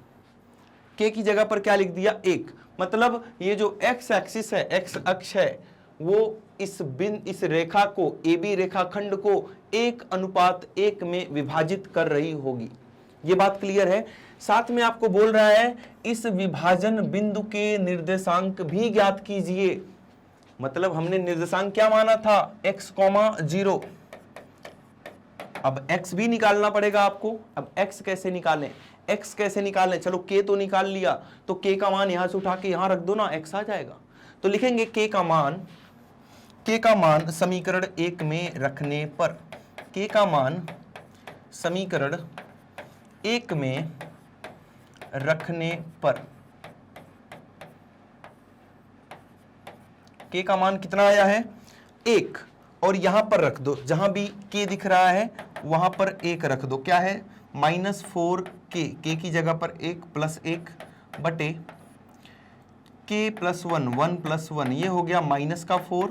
k की जगह पर क्या लिख दिया? 1। मतलब ये जो x एक्सिस है, x अक्ष है, वो इस रेखा को, AB रेखाखंड को 1:1 में विभाजित कर रही होगी। ये बात क्लियर है? साथ में आपको बोल रहा है इस विभाजन बिंदु के निर्देशांक भी ज्ञात कीजिए। मतलब हमने निर्देशांक क्या माना था? x, 0। अब x भी निकालना पड़ेगा आपको। अब x कैसे निकालें? x कैसे निकालें? चलो k तो निकाल लिया, तो k का मान यहां से उठा के यहां रख दो ना, x आ जाएगा। तो लिखेंगे k का मान समीकरण 1 में रखने पर, k का मान समीकरण 1 में रखने पर k का मान कितना आया है? 1 और यहां पर रख दो, जहां भी k दिख रहा है वहां पर 1 रख दो। क्या है? -4k, k की जगह पर 1 + 1 बटे k + 1, 1 + 1, ये हो गया -4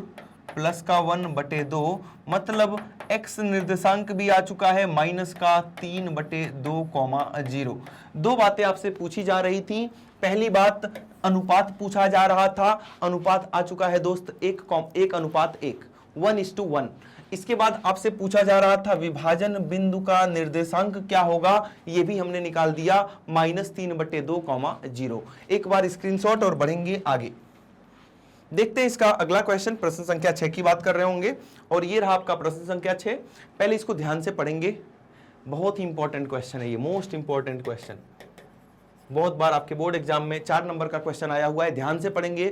+1 बटे 2, मतलब x निर्देशांक भी आ चुका है -3 बटे 2, 0। दो बातें आपसे पूछी जा रही थी। पहली बात, अनुपात पूछा जा रहा था, अनुपात आ चुका है दोस्त 1:1, 1:1। इसके बाद आपसे पूछा जा रहा था विभाजन बिंदु का निर्देशांक क्या होगा, ये भी हमने निकाल दिया -3 बटे 2, 0। एक बार स्क्रीनशॉट और बढ़ेंगे आगे। देखते हैं इसका अगला क्वेश्चन, प्रश्न संख्या 6 की बात कर रहे होंगे और ये रहा आपका प्रश्न संख्या 6। पहले इसको ध्यान से पढ़ेंगे, बहुत ही इंपॉर्टेंट क्वेश्चन है ये, मोस्ट इंपॉर्टेंट क्वेश्चन। बहुत बार आपके बोर्ड एग्जाम में 4 नंबर का क्वेश्चन आया हुआ है, ध्यान से पढ़ेंगे,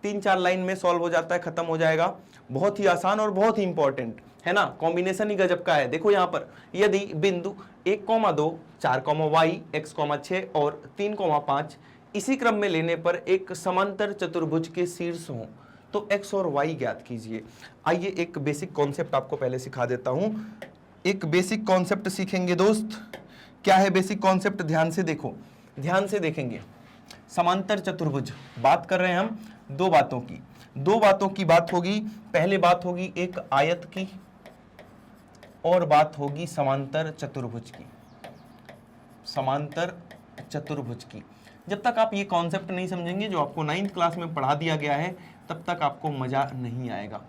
3-4 लाइन में सॉल्व हो जाता है, खत्म हो जाएगा। बहुत ही आसान और बहुत ही इंपॉर्टेंट है ना, कॉम्बिनेशन ही गजब का है। देखो यहाँ पर यदि बिंदु 1,2, 4,y, x, 6 और 3,5 इसी क्रम में लेने पर एक समांतर चतुर्भुज के शीर्ष हों तो x और y ज्ञात कीजिए। आइए एक बेसिक कॉन्सेप्ट आपको पहले सिखा देता हूं। एक बेसिक कॉन्सेप्ट सीखेंगे दोस्त। क्या है बेसिक कॉन्सेप्ट? ध्यान से देखो, ध्यान से देखेंगे। समांतर चतुर्भुज बात कर रहे हैं हम दो बातों की बात होगी। पहले बात होगी एक आयत की और बात होगी समांतर चतुर्भुज की। समांतर चतुर्भुज की जब तक आप ये कॉन्सेप्ट नहीं समझेंगे जो आपको 9th क्लास में पढ़ा दिया गया है, तब तक आपको मजा नहीं आएगा।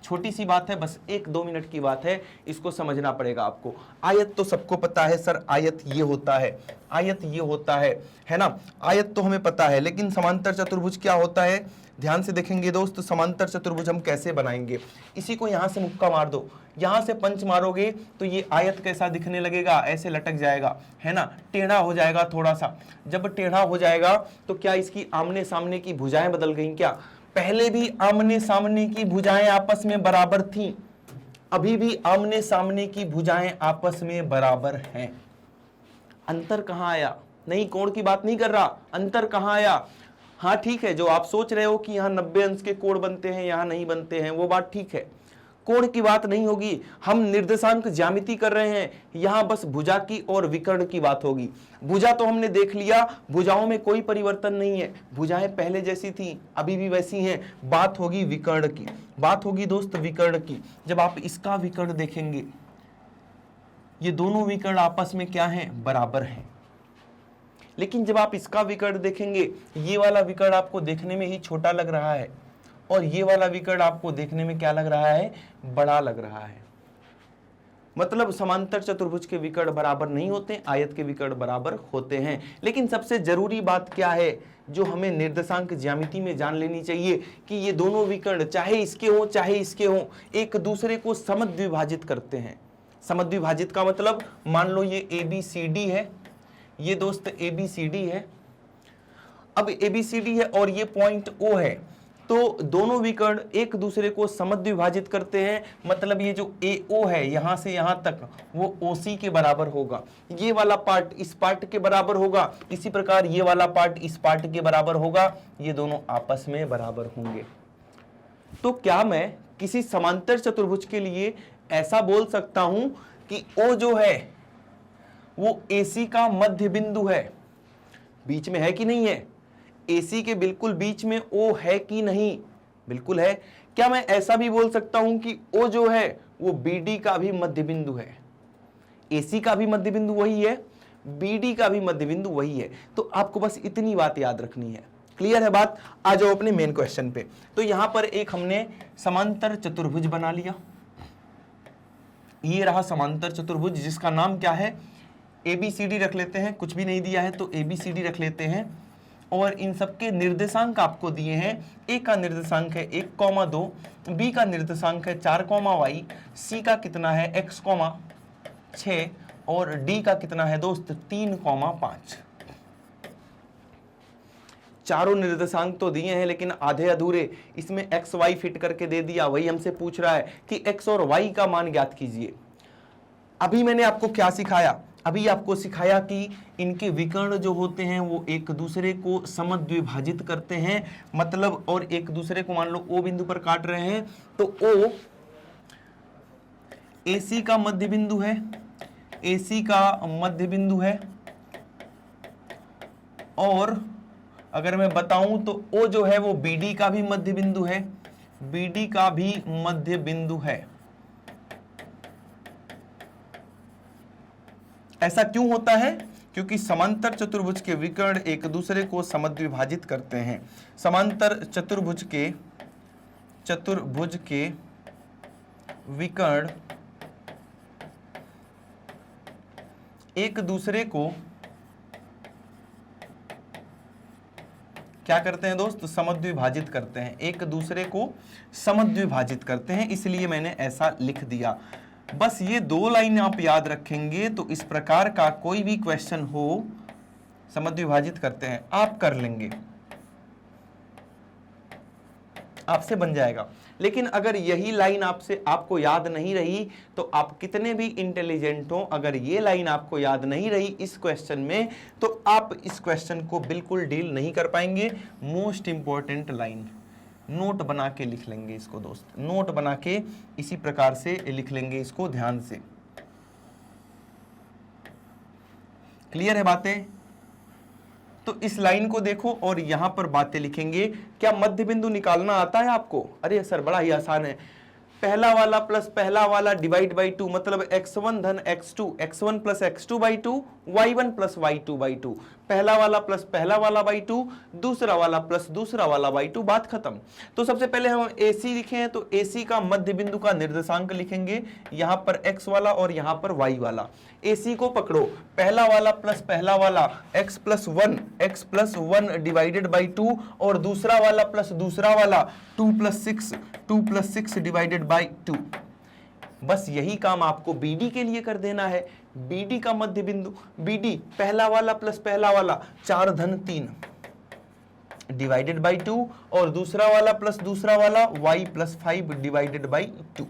छोटी सी बात है, बस 1-2 मिनट की बात है, इसको समझना पड़ेगा आपको। आयत तो सबको पता है सर, आयत ये होता है, आयत ये होता है ना, आयत तो हमें पता है, लेकिन समांतर चतुर्भुज क्या होता है? ध्यान से देखेंगे दोस्त, समांतर चतुर्भुज हम कैसे बनाएंगे। इसी को यहां से मुक्का मार दो, यहां से पंच मारोगे तो ये आयत कैसा दिखने लगेगा? ऐसे लटक जाएगा, है ना, टेढ़ा हो जाएगा थोड़ा सा। जब टेढ़ा हो जाएगा तो क्या इसकी आमने सामने की भुजाएं बदल गई क्या? पहले भी आमने सामने की भुजाएं आपस में बराबर थीं, अभी भी आमने सामने की भुजाएं आपस में बराबर हैं। अंतर कहां आया? नहीं, कोण की बात नहीं कर रहा, अंतर कहां आया? हाँ ठीक है, जो आप सोच रहे हो कि यहाँ 90 अंश के कोण बनते हैं, यहाँ नहीं बनते हैं, वो बात ठीक है, कोण की बात नहीं होगी। हम निर्देशांक ज्यामिति कर रहे हैं, यहाँ बस भुजा की और विकर्ण की बात होगी। भुजा तो हमने देख लिया, भुजाओं में कोई परिवर्तन नहीं है, भुजाएं पहले जैसी थी अभी भी वैसी हैं। बात होगी विकर्ण की, बात होगी दोस्त विकर्ण की। जब आप इसका विकर्ण देखेंगे, ये दोनों विकर्ण आपस में क्या है? बराबर हैं। लेकिन जब आप इसका विकर्ण देखेंगे, ये वाला विकर्ण आपको देखने में ही छोटा लग रहा है और ये वाला विकर्ण आपको देखने में क्या लग रहा है? बड़ा लग रहा है। मतलब समांतर चतुर्भुज के विकर्ण बराबर नहीं होते, आयत के विकर्ण बराबर होते हैं। लेकिन सबसे जरूरी बात क्या है जो हमें निर्देशांक ज्यामिति में जान लेनी चाहिए कि ये दोनों विकर्ण चाहे इसके हों चाहे इसके हों, एक दूसरे को समद्विभाजित करते हैं। समद्विभाजित का मतलब, मान लो ये ABCD है, ये दोस्त ABCD है, अब ABCD है और ये पॉइंट O है, तो दोनों विकर्ण एक दूसरे को समद्विभाजित करते हैं। मतलब ये जो AO है यहां से यहां तक, वो OC के बराबर होगा, ये वाला पार्ट इस पार्ट के बराबर होगा, इसी प्रकार ये वाला पार्ट इस पार्ट के बराबर होगा, ये दोनों आपस में बराबर होंगे। तो क्या मैं किसी समांतर चतुर्भुज के लिए ऐसा बोल सकता हूं कि O जो है वो AC का मध्य बिंदु है? बीच में है कि नहीं है? AC के बिल्कुल बीच में O है कि नहीं? बिल्कुल है। क्या मैं ऐसा भी बोल सकता हूं कि O जो है वो BD का भी मध्य बिंदु है? AC का भी मध्य बिंदु वही है, BD का भी मध्य बिंदु वही है। तो आपको बस इतनी बात याद रखनी है। क्लियर है बात? आ जाओ अपने मेन क्वेश्चन पे। तो यहां पर एक हमने समांतर चतुर्भुज बना लिया, ये रहा समांतर चतुर्भुज जिसका नाम क्या है? ABCD रख लेते हैं, कुछ भी नहीं दिया है तो ABCD रख लेते हैं। और इन सबके निर्देशांक आपको दिए हैं। A का निर्देशांक है 1,2, B का निर्देशांक है 4,y, C का कितना है x, 6 और D का कितना है दोस्त 3,5। चारों निर्देशांक तो दिए हैं लेकिन आधे अधूरे, इसमें x y फिट करके दे दिया। वही हमसे पूछ रहा है कि x और y का मान ज्ञात कीजिए। अभी मैंने आपको क्या सिखाया? अभी आपको सिखाया कि इनके विकर्ण जो होते हैं वो एक दूसरे को समद्विभाजित करते हैं, मतलब और एक दूसरे को मान लो O बिंदु पर काट रहे हैं तो O AC का मध्य बिंदु है, AC का मध्य बिंदु है, और अगर मैं बताऊं तो O जो है वो BD का भी मध्य बिंदु है, BD का भी मध्य बिंदु है। ऐसा क्यों होता है? क्योंकि समांतर चतुर्भुज के विकर्ण एक दूसरे को समद्विभाजित करते हैं। समांतर चतुर्भुज के विकर्ण एक दूसरे को क्या करते हैं दोस्त? समद्विभाजित करते हैं, एक दूसरे को समद्विभाजित करते हैं, इसलिए मैंने ऐसा लिख दिया। बस ये दो लाइन आप याद रखेंगे तो इस प्रकार का कोई भी क्वेश्चन हो, समद्विभाजित करते हैं, आप कर लेंगे, आपसे बन जाएगा। लेकिन अगर यही लाइन आपको याद नहीं रही तो आप कितने भी इंटेलिजेंट हो, अगर ये लाइन आपको याद नहीं रही इस क्वेश्चन में तो आप इस क्वेश्चन को बिल्कुल डील नहीं कर पाएंगे। मोस्ट इंपॉर्टेंट लाइन, नोट बना के लिख लेंगे इसको दोस्त, नोट बना के इसी प्रकार से लिख लेंगे इसको ध्यान से। क्लियर है बातें? तो इस लाइन को देखो और यहां पर बातें लिखेंगे। क्या मध्य बिंदु निकालना आता है आपको? अरे सर बड़ा ही आसान है, पहला वाला प्लस पहला वाला डिवाइड बाई 2, मतलब x1 धन x2, x1 plus x2 by 2, y1 plus y2 by 2, पहला वाला प्लस पहला वाला बाई 2, दूसरा वाला प्लस दूसरा वाला बाई 2, बात खत्म। तो सबसे पहले हम AC लिखे हैं तो AC का मध्य बिंदु का निर्देशांक लिखेंगे, यहां पर x वाला और यहां पर y वाला। AC को पकड़ो, पहला वाला प्लस पहला वाला x प्लस 1 डिवाइडेड बाई 2, और दूसरा वाला प्लस दूसरा वाला 2 प्लस 6 डिवाइडेड बाई 2। बस यही काम आपको BD के लिए कर देना है। BD का मध्य बिंदु, BD पहला वाला प्लस पहला वाला 4 धन 3 डिवाइडेड बाई 2, और दूसरा वाला प्लस दूसरा वाला y प्लस 5 डिवाइडेड बाई 2।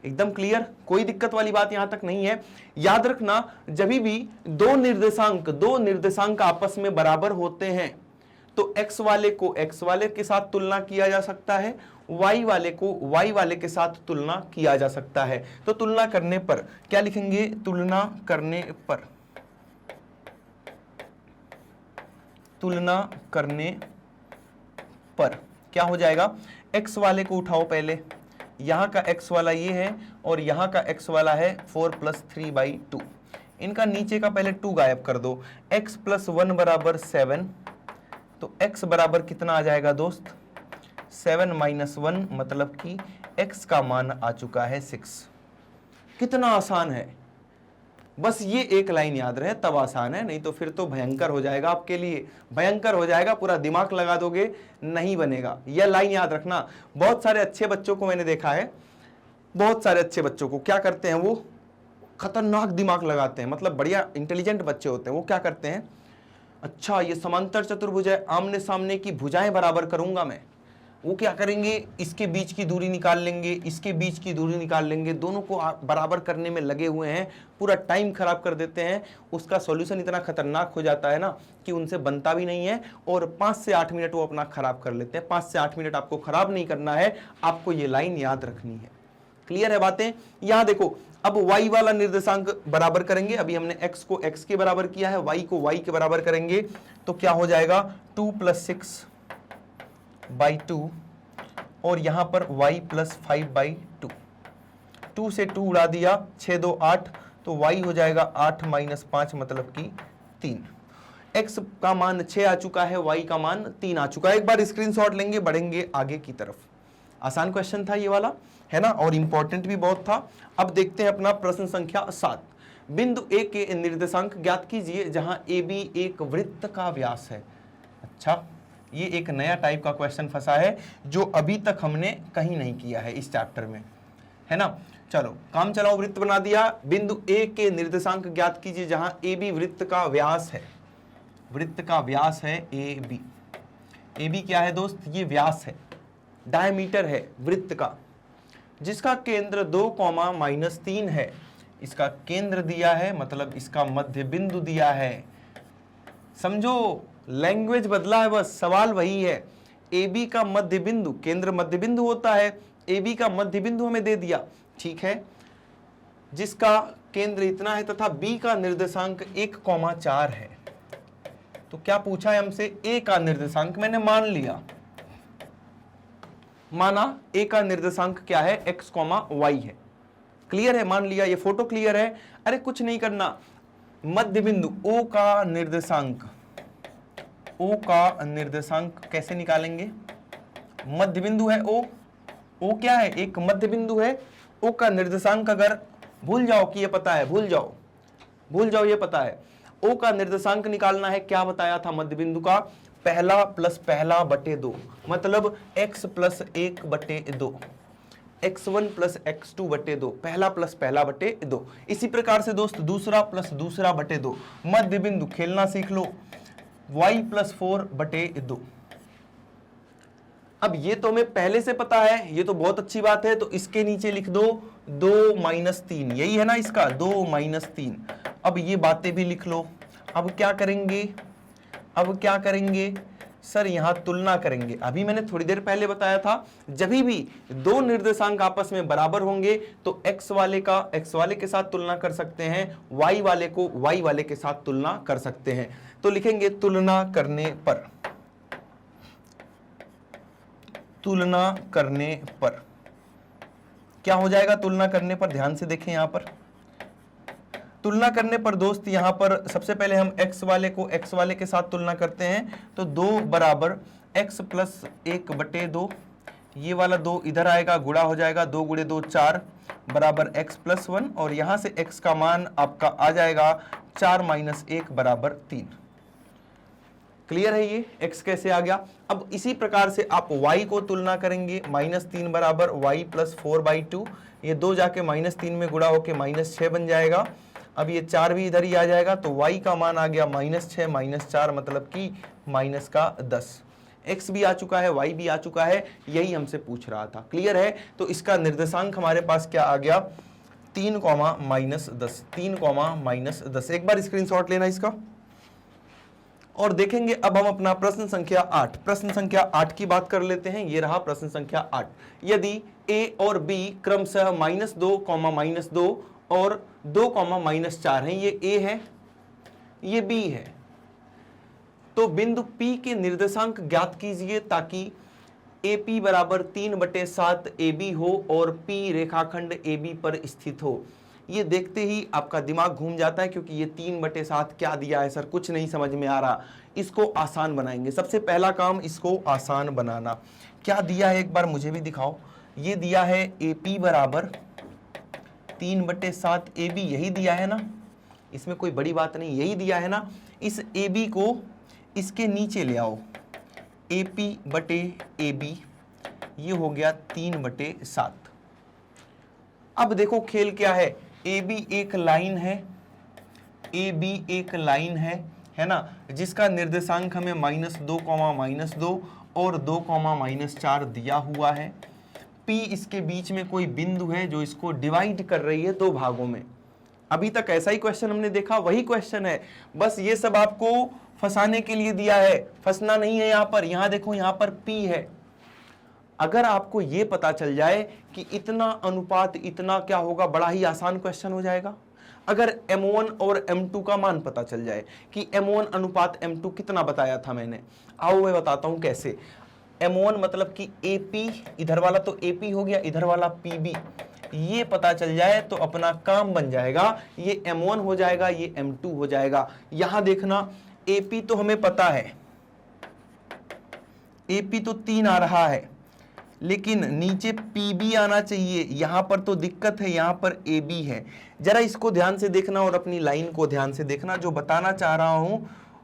एकदम क्लियर, कोई दिक्कत वाली बात यहां तक नहीं है। याद रखना, जब भी दो निर्देशांक आपस में बराबर होते हैं तो x वाले को x वाले के साथ तुलना किया जा सकता है, y वाले को y वाले के साथ तुलना किया जा सकता है। तो तुलना करने पर क्या लिखेंगे? तुलना करने पर क्या हो जाएगा? x वाले को उठाओ पहले, यहां का x वाला ये है और यहां का x वाला है 4 प्लस 3 बाई 2। इनका नीचे का पहले 2 गायब कर दो, x प्लस 1 बराबर 7, तो x बराबर कितना आ जाएगा दोस्त? 7 माइनस 1, मतलब कि x का मान आ चुका है 6। कितना आसान है, बस ये एक लाइन याद रहे तब आसान है, नहीं तो फिर तो भयंकर हो जाएगा आपके लिए, भयंकर हो जाएगा, पूरा दिमाग लगा दोगे, नहीं बनेगा। यह लाइन याद रखना। बहुत सारे अच्छे बच्चों को मैंने देखा है, बहुत सारे अच्छे बच्चों को क्या करते हैं, वो खतरनाक दिमाग लगाते हैं, मतलब बढ़िया इंटेलिजेंट बच्चे होते हैं। वो क्या करते हैं, अच्छा ये समांतर चतुर्भुज है, आमने सामने की भुजाएं बराबर करूंगा मैं। वो क्या करेंगे, इसके बीच की दूरी निकाल लेंगे, इसके बीच की दूरी निकाल लेंगे, दोनों को बराबर करने में लगे हुए हैं, पूरा टाइम खराब कर देते हैं। उसका सॉल्यूशन इतना खतरनाक हो जाता है ना कि उनसे बनता भी नहीं है, और 5 से 8 मिनट वो अपना खराब कर लेते हैं। 5 से 8 मिनट आपको खराब नहीं करना है, आपको ये लाइन याद रखनी है। क्लियर है बातें? यहां देखो, अब y वाला निर्देशांक बराबर करेंगे, अभी हमने x को x के बराबर किया है, y को y के बराबर करेंगे तो क्या हो जाएगा? 2 प्लस 6 बाई 2, और यहां पर y प्लस 5 बाई 2। 2 से 2 उड़ा दिया, 6 2 8, तो y हो जाएगा 8 माइनस 5, मतलब कि 3। x का मान 6 आ चुका है, y का मान 3 आ चुका है। एक बार स्क्रीनशॉट लेंगे, बढ़ेंगे आगे की तरफ। आसान क्वेश्चन था ये वाला, है ना, और इंपॉर्टेंट भी बहुत था। अब देखते हैं अपना प्रश्न संख्या 7। बिंदु A के निर्देशांक ज्ञात कीजिए जहां AB एक वृत्त का व्यास है। अच्छा, ये एक नया टाइप का क्वेश्चन फंसा है जो अभी तक हमने कहीं नहीं किया है इस चैप्टर में, है ना। चलो काम चलाओ, वृत्त बना दिया। बिंदु A के निर्देशांक ज्ञात कीजिए जहां AB वृत्त का व्यास है। वृत्त का व्यास है AB। AB क्या है दोस्त? ये व्यास है, डायमीटर है वृत्त का, जिसका केंद्र 2, -3 है। इसका केंद्र दिया है, मतलब इसका मध्य बिंदु दिया है। समझो, लैंग्वेज बदला है, बस सवाल वही है। ए बी का मध्य बिंदु, केंद्र मध्य बिंदु होता है, ए बी का मध्य बिंदु हमें दे दिया, ठीक है, जिसका केंद्र इतना है तथा बी का निर्देशांक 1,4 है। तो क्या पूछा है हमसे, ए का निर्देशांक मैंने मान लिया, माना ए का निर्देशांक क्या है, x, y है। क्लियर है, मान लिया, ये फोटो क्लियर है। अरे कुछ नहीं करना, मध्य बिंदु O का निर्देशांक, O का निर्देशांक कैसे निकालेंगे, मध्य बिंदु है O क्या है, एक मध्य बिंदु है। O का निर्देशांक अगर भूल जाओ कि ये पता है, भूल जाओ ये पता है। O का निर्देशांक निकालना है, क्या बताया था मध्य बिंदु का, पहला प्लस पहला बटे 2, मतलब x प्लस 1 बटे 2, x1 प्लस x2 बटे 2, पहला प्लस पहला बटे 2। इसी प्रकार से दोस्त दूसरा प्लस दूसरा बटे 2, मध्य बिंदु खेलना सीख लो, y प्लस 4 बटे 2। अब ये तो हमें पहले से पता है, ये तो बहुत अच्छी बात है, तो इसके नीचे लिख दो 2 माइनस 3, यही है ना इसका, 2 माइनस 3। अब ये बातें भी लिख लो। अब क्या करेंगे सर, यहां तुलना करेंगे। अभी मैंने थोड़ी देर पहले बताया था, जब भी दो निर्देशांक आपस में बराबर होंगे तो x वाले के साथ तुलना कर सकते हैं, y वाले को y वाले के साथ तुलना कर सकते हैं। तो लिखेंगे तुलना करने पर क्या हो जाएगा, तुलना करने पर ध्यान से देखें, यहां पर तुलना करने पर दोस्त यहां पर सबसे पहले हम x वाले को x वाले के साथ तुलना करते हैं, तो 2 बराबर x प्लस 1 बटे 2, ये वाला 2 इधर आएगा, गुणा हो जाएगा, 2 गुणे 2 4 बराबर x प्लस 1, और यहां से x का मान आपका आ जाएगा 4 माइनस 1 बराबर 3। क्लियर है, ये x कैसे आ गया। अब इसी प्रकार से आप y को तुलना करेंगे, -3 बराबर y प्लस 4/2, ये 2 जाके -3 में गुणा होके -6 बन जाएगा। अब ये 4 भी इधर ही आ जाएगा, तो y का मान आ गया -6 - 4, मतलब कि -10। x भी आ चुका है, y भी आ चुका है, यही हमसे पूछ रहा था। क्लियर है, तो इसका निर्देशांक हमारे पास क्या आ गया, 3, -10, 3, -10। एक बार स्क्रीनशॉट लेना इसका और देखेंगे। अब हम अपना प्रश्न संख्या 8 की बात कर लेते हैं। ये रहा प्रश्न संख्या 8। यदि a और b क्रमशः -2, -2 और 2, -4 हैं, ये a है, ये b है, तो बिंदु P के निर्देशांक ज्ञात कीजिए ताकि AP बराबर 3/7 AB हो और P रेखाखंड AB पर स्थित हो। ये देखते ही आपका दिमाग घूम जाता है, क्योंकि ये 3/7 क्या दिया है सर, कुछ नहीं समझ में आ रहा। इसको आसान बनाएंगे, सबसे पहला काम इसको आसान बनाना। क्या दिया है एक बार मुझे भी दिखाओ। ये दिया है AP बराबर 3/7 AB, यही दिया है ना, इसमें कोई बड़ी बात नहीं, यही दिया है ना। इस AB को इसके नीचे ले आओ, AP/AB, ये हो गया 3/7। अब देखो खेल क्या है, AB एक लाइन है, AB एक लाइन है ना, जिसका निर्देशांक हमें -2, -2 और 2, -4 दिया हुआ है। P इसके बीच में कोई बिंदु है जो इसको डिवाइड कर रही है 2 भागों में। अभी तक ऐसा ही क्वेश्चन हमने देखा, वही क्वेश्चन है, बस ये सब आपको फंसाने के लिए दिया है, फंसना नहीं है। यहाँ पर, यहाँ देखो, यहाँ पर P है। अगर आपको ये पता चल जाए कि इतना अनुपात इतना क्या होगा, बड़ा ही आसान क्वेश्चन हो जाएगा। अगर M1 और M2 का मान पता चल जाए कि M1 अनुपात M2 कितना बताया था मैंने, आओ मैं बताता हूं कैसे। M1 मतलब कि AP, इधर वाला तो AP हो गया, इधर वाला PB, ये पता चल जाए तो अपना काम बन जाएगा। ये M1 हो जाएगा, ये M2 हो जाएगा। यहां देखना, AP तो हमें पता है, AP तो 3 आ रहा है, लेकिन नीचे PB आना चाहिए। यहां पर तो दिक्कत है, यहां पर AB है। जरा इसको ध्यान से देखना और अपनी लाइन को ध्यान से देखना, जो बताना चाह रहा हूं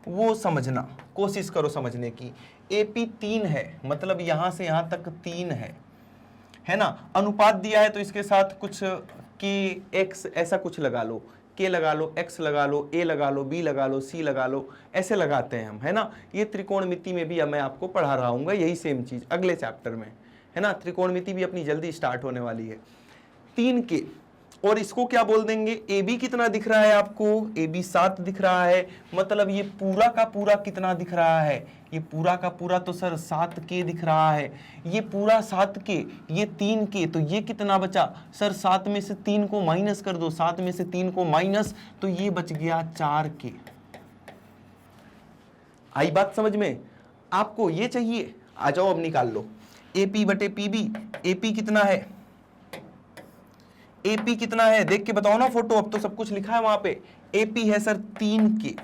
वो समझना, कोशिश करो समझने की। AP 3 है, मतलब यहां से यहां तक 3 है ना। अनुपात दिया है तो इसके साथ कुछ K X ऐसा कुछ लगा लो, K लगा लो, X लगा लो, A लगा लो, B लगा लो, C लगा लो, ऐसे लगाते हैं हम, है ना। ये त्रिकोणमिति में भी मैं आपको पढ़ा रहा हूँ, यही सेम चीज अगले चैप्टर में, है ना। त्रिकोणमिति भी अपनी जल्दी स्टार्ट होने वाली है। 3 के और इसको क्या बोल देंगे, ए बी कितना दिख रहा है आपको, ए बी 7 दिख रहा है, मतलब ये पूरा का पूरा कितना दिख रहा है, ये पूरा का पूरा तो सर 7 के दिख रहा है, ये पूरा 7 के, ये 3 के, तो ये कितना बचा सर, 7 में से 3 को माइनस कर दो, 7 में से 3 को माइनस, तो ये बच गया 4 के। आई बात समझ में? आपको ये चाहिए, आ जाओ अब निकाल लो, एपी बटे पीबी, एपी कितना है, एपी कितना है, देख के बताओ ना फोटो, अब तो सब कुछ लिखा है वहां पे, एपी है सर 3 के,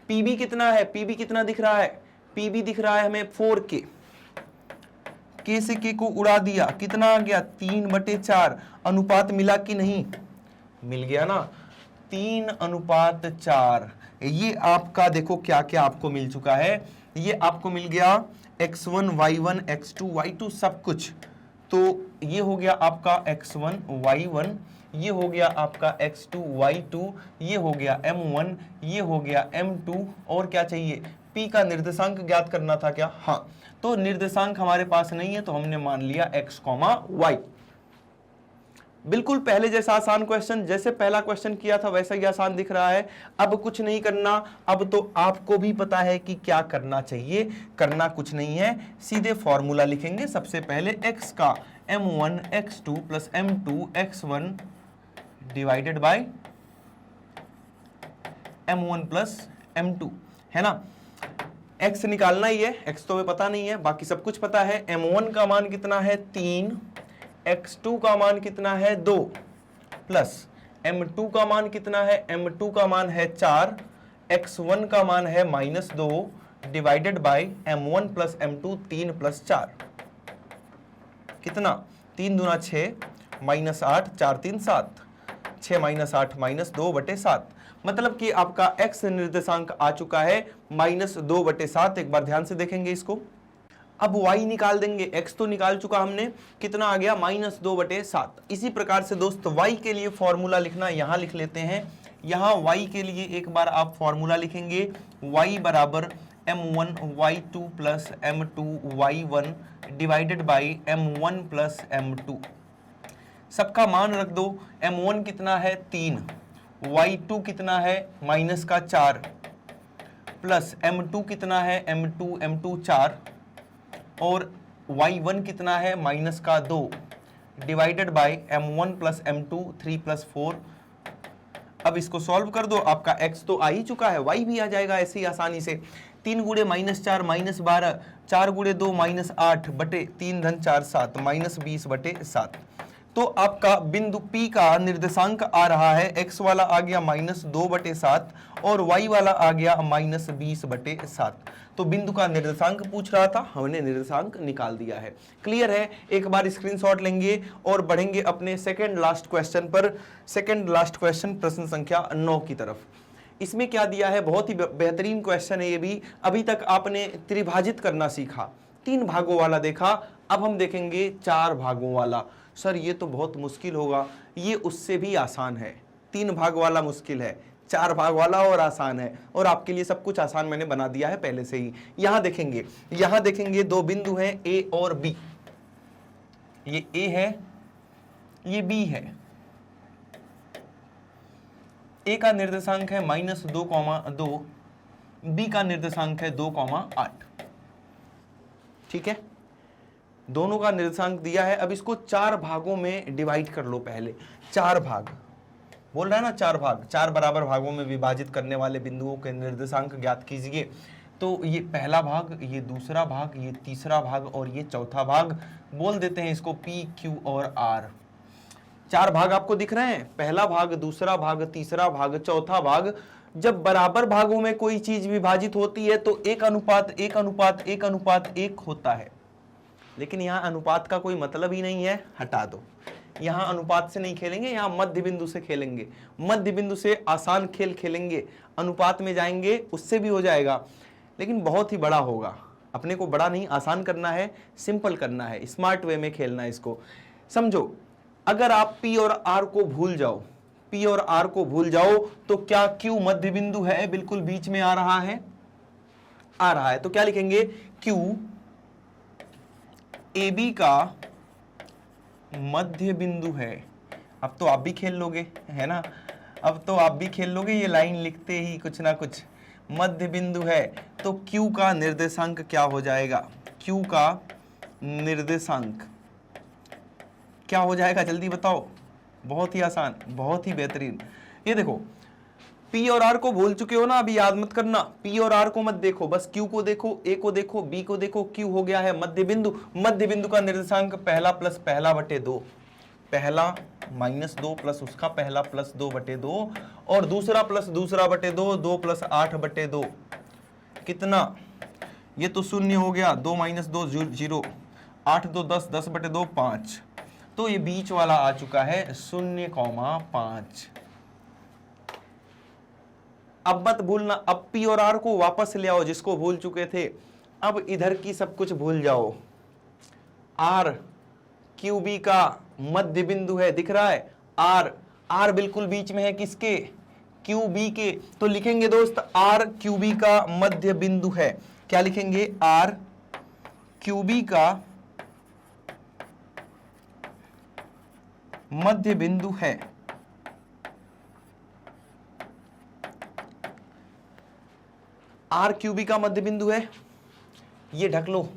पीबी कितना है, पीबी कितना दिख रहा है, पीबी दिख रहा है हमें 4 के से के को उड़ा दिया, कितना आ गया 3/4, अनुपात मिला कि नहीं, मिल गया ना, 3:4। ये आपका देखो क्या क्या आपको मिल चुका है, ये आपको मिल गया x1 y1 x2 y2 सब कुछ, तो ये हो गया आपका x1 y1, ये हो गया आपका x2 y2, ये हो गया m1, ये हो गया m2, और क्या चाहिए, p का निर्देशांक ज्ञात करना था क्या, हाँ, तो निर्देशांक हमारे पास नहीं है तो हमने मान लिया x, y। बिल्कुल पहले जैसा आसान क्वेश्चन, जैसे पहला क्वेश्चन किया था वैसा ही आसान दिख रहा है। अब कुछ नहीं करना, अब तो आपको भी पता है कि क्या करना चाहिए, करना कुछ नहीं है, सीधे फॉर्मूला लिखेंगे। सबसे पहले x का m1 x2 plus m2 x1 divided by m1 plus m2, है ना। x निकालना ही है, x तो हमें पता नहीं है, बाकी सब कुछ पता है। m1 का मान कितना है 3, x2 का मान कितना है 2, प्लस m2 का मान कितना है, m2 का मान है 4, x1 का मान है -2 divided by m1 plus m2, 3 plus 4, कितना 3 दूना 6, -8, 4 3 7, 6 -8 -2/7, मतलब कि आपका x निर्देशांक आ चुका है -2/7। एक बार ध्यान से देखेंगे इसको। अब y निकाल देंगे, x तो निकाल चुका हमने, कितना आ गया -2/7। इसी प्रकार से दोस्त y के लिए फॉर्मूला लिखना यहां लिख लेते हैं। यहां y के लिए एक बार आप फॉर्मूला लिखेंगे, y बराबर m1 y2 plus m2 y1 divided by m1 plus m2। सबका मान रख दो, m1 कितना है 3, y2 कितना है -4, प्लस m2 कितना है m2 4, और y1 कितना है -2 divided by m1 plus m2 3 plus 4। अब इसको सॉल्व कर दो, आपका x तो आ ही चुका है, y भी आ जाएगा ऐसे ही आसानी से। 3 गुणे -4 -12, 4 गुणे 2 -8 बटे 3 धन 4 7 -20/7। तो आपका बिंदु P का निर्देशांक आ रहा है, x वाला आ गया -2/7 और y वाला आ गया -20/7। तो बिंदु का निर्देशांक पूछ रहा था, हमने निर्देशांक निकाल दिया है। क्लियर है? एक बार स्क्रीनशॉट लेंगे और बढ़ेंगे अपने सेकंड लास्ट क्वेश्चन पर। सेकंड लास्ट क्वेश्चन प्रश्न संख्या 9 की तरफ। इसमें क्या दिया है, बहुत ही बेहतरीन क्वेश्चन है ये भी। अभी तक आपने त्रिभाजित करना सीखा, 3 भागों वाला देखा, अब हम देखेंगे 4 भागों वाला। सर ये तो बहुत मुश्किल होगा, ये उससे भी आसान है। 3 भाग वाला मुश्किल है, 4 भाग वाला और आसान है, और आपके लिए सब कुछ आसान मैंने बना दिया है पहले से ही। यहां देखेंगे 2 बिंदु हैं A और B। ये A है, ये B है। A का निर्देशांक है -2,2, B का निर्देशांक है 2,8। ठीक है, दोनों का निर्देशांक दिया है। अब इसको 4 भागों में डिवाइड कर लो। पहले 4 भाग बोल रहा है ना, 4 भाग, 4 बराबर भागों में विभाजित करने वाले बिंदुओं के निर्देशांक ज्ञात कीजिए। तो ये पहला भाग, ये दूसरा भाग, ये तीसरा भाग और ये चौथा भाग। बोल देते हैं इसको P, Q और R। 4 भाग आपको दिख रहे हैं, पहला भाग, दूसरा भाग, तीसरा भाग, चौथा भाग। जब बराबर भागों में कोई चीज विभाजित होती है तो 1:1:1:1 होता है। लेकिन यहाँ अनुपात का कोई मतलब ही नहीं है, हटा दो। यहाँ अनुपात से नहीं खेलेंगे, यहाँ मध्य बिंदु से खेलेंगे। मध्य बिंदु से आसान खेल खेलेंगे, अनुपात में जाएंगे उससे भी हो जाएगा, लेकिन बहुत ही बड़ा होगा। अपने को बड़ा नहीं, आसान करना है, सिंपल करना है, स्मार्ट वे में खेलना है इसको। समझो, अगर आप P और R को भूल जाओ, P और R को भूल जाओ, तो क्या Q मध्य बिंदु है? बिल्कुल बीच में आ रहा है, तो क्या लिखेंगे? Q AB का मध्य बिंदु है। अब तो आप भी खेल लोगे, है ना, अब तो आप भी खेल लोगे ये लाइन लिखते ही कुछ ना कुछ। मध्य बिंदु है तो Q का निर्देशांक क्या हो जाएगा, Q का निर्देशांक क्या हो जाएगा, जल्दी बताओ। बहुत ही आसान, बहुत ही बेहतरीन। ये देखो P और R को भूल चुके हो ना, अभी याद मत करना। P और R को मत देखो, बस Q को देखो, A को देखो, B को देखो। Q हो गया है मध्य बिंदु। मध्य बिंदु का निर्देशांक पहला प्लस पहला बटे 2, पहला माइनस 2 प्लस उसका पहला प्लस 2 बटे 2, और दूसरा प्लस दूसरा बटे 2, 2 प्लस 8 बटे 2, कितना, ये तो शून्य हो गया, 2 माइनस 2 0, 8 2 10, 10 बटे 2 5, तो ये बीच वाला आ चुका है 0,5। अब मत भूलना, अब P और R को वापस ले आओ जिसको भूल चुके थे। अब इधर की सब कुछ भूल जाओ। R QB का मध्य बिंदु है, दिख रहा है, R बिल्कुल बीच में है किसके, QB के। तो लिखेंगे दोस्त R QB का मध्य बिंदु है। क्या लिखेंगे, R QB का मध्य बिंदु है। R QB का मध्य बिंदु है, ये ढक लो।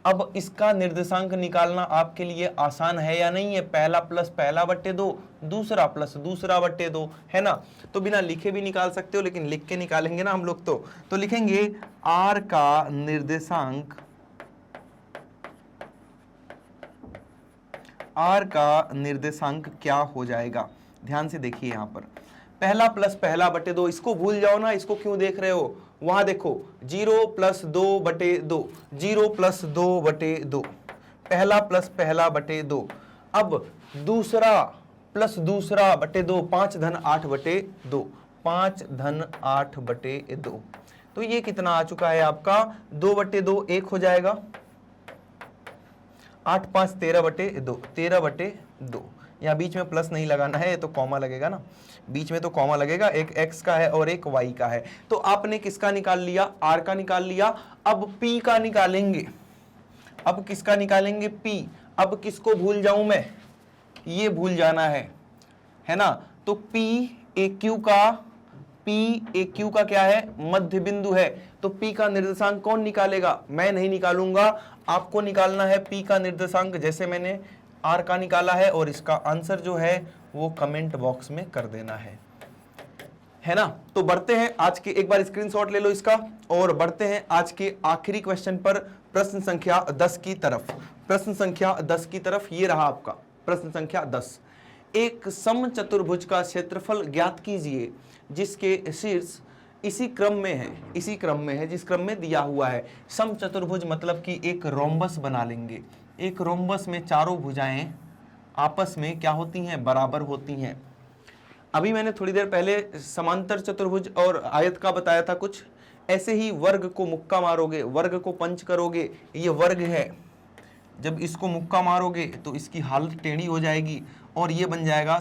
अब इसका निर्देशांक निकालना आपके लिए आसान है या नहीं है, पहला प्लस पहला बट्टे 2, दूसरा प्लस दूसरा बट्टे 2, है ना। तो बिना लिखे भी निकाल सकते हो, लेकिन लिख के निकालेंगे ना हम लोग। तो लिखेंगे R का निर्देशांक, R का निर्देशांक क्या हो जाएगा। ध्यान से देखिए, यहां पर पहला प्लस पहला बटे 2, इसको भूल जाओ ना, इसको क्यों देख रहे हो, वहां देखो 0 प्लस 2 बटे 2, 0 प्लस 2 बटे 2, पहला प्लस पहला बटे 2। अब दूसरा प्लस दूसरा बटे 2, 5 धन 8 बटे 2, 5 धन 8 बटे 2। तो ये कितना आ चुका है आपका, 2 बटे 2 1 हो जाएगा, 8 5 13 बटे 2, 13 बटे 2। यहाँ बीच में प्लस नहीं लगाना है, तो कॉमा लगेगा ना, बीच में तो कॉमा लगेगा। एक x का है और एक y का है। तो आपने किसका निकाल लिया, r का निकाल लिया। अब p का निकालेंगे, अब किसका निकालेंगे, p। अब किसको भूल जाऊं मैं, ये भूल जाना है ना। तो p AQ का क्या है, मध्य बिंदु है। तो p का निर्देशांक कौन निकालेगा, मैं नहीं निकालूंगा, आपको निकालना है p का निर्देशांक, जैसे मैंने R का निकाला है। और इसका आंसर जो है वो कमेंट बॉक्स में कर देना है ना। तो बढ़ते हैं आज के, एक बार स्क्रीनशॉट ले लो इसका, और बढ़ते हैं आज के आखिरी क्वेश्चन पर, प्रश्न संख्या 10 की तरफ। प्रश्न संख्या 10 की तरफ, ये रहा आपका प्रश्न संख्या 10। एक समचतुर्भुज का क्षेत्रफल ज्ञात कीजिए जिसके शीर्ष इसी क्रम में है जिस क्रम में दिया हुआ है। समचतुर्भुज मतलब कि एक रोम्बस बना लेंगे। एक रोम्बस में चारों भुजाएं आपस में क्या होती हैं, बराबर होती हैं। अभी मैंने थोड़ी देर पहले समांतर चतुर्भुज और आयत का बताया था कुछ। ऐसे ही वर्ग को मुक्का मारोगे, वर्ग को पंच करोगे, ये वर्ग है, जब इसको मुक्का मारोगे तो इसकी हालत टेढ़ी हो जाएगी और ये बन जाएगा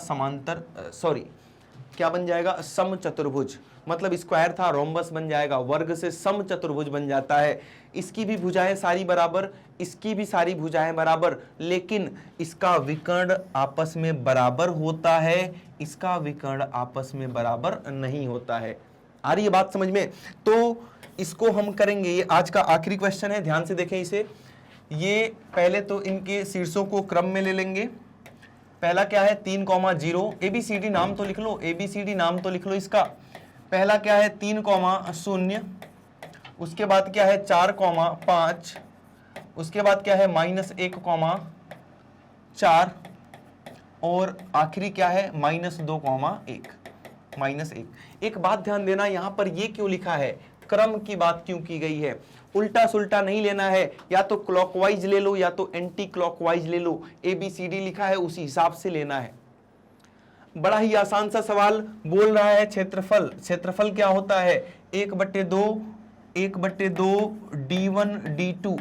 क्या बन जाएगा, समचतुर्भुज। मतलब स्क्वायर था, रोम्बस बन जाएगा, वर्ग से समचतुर्भुज बन जाता है। इसकी भी भुजाएं सारी बराबर, इसकी भी सारी भुजाएं बराबर, लेकिन इसका विकर्ण आपस में बराबर होता है, इसका विकर्ण आपस में बराबर नहीं होता है। आ रही है बात समझ में। तो इसको हम करेंगे, ये आज का आखिरी क्वेश्चन है, ध्यान से देखें इसे। ये पहले तो इनके शीर्षों को क्रम में ले लेंगे। पहला क्या है, 3,0, ABCD नाम तो लिख लो, ABCD नाम तो लिख लो इसका। पहला क्या है, 3,0, उसके बाद क्या है 4,5, उसके बाद क्या है -1,4, और आखिरी क्या है -2,1। एक बात ध्यान देना, यहां पर ये क्यों लिखा है, क्रम की बात क्यों की गई है। उल्टा सुल्टा नहीं लेना है, या तो क्लॉकवाइज ले लो या तो एंटी क्लॉकवाइज ले लो। ABCD लिखा है उसी हिसाब से लेना है। बड़ा ही आसान सा सवाल बोल रहा है, क्षेत्रफल क्या होता है, 1/2 D1 D2,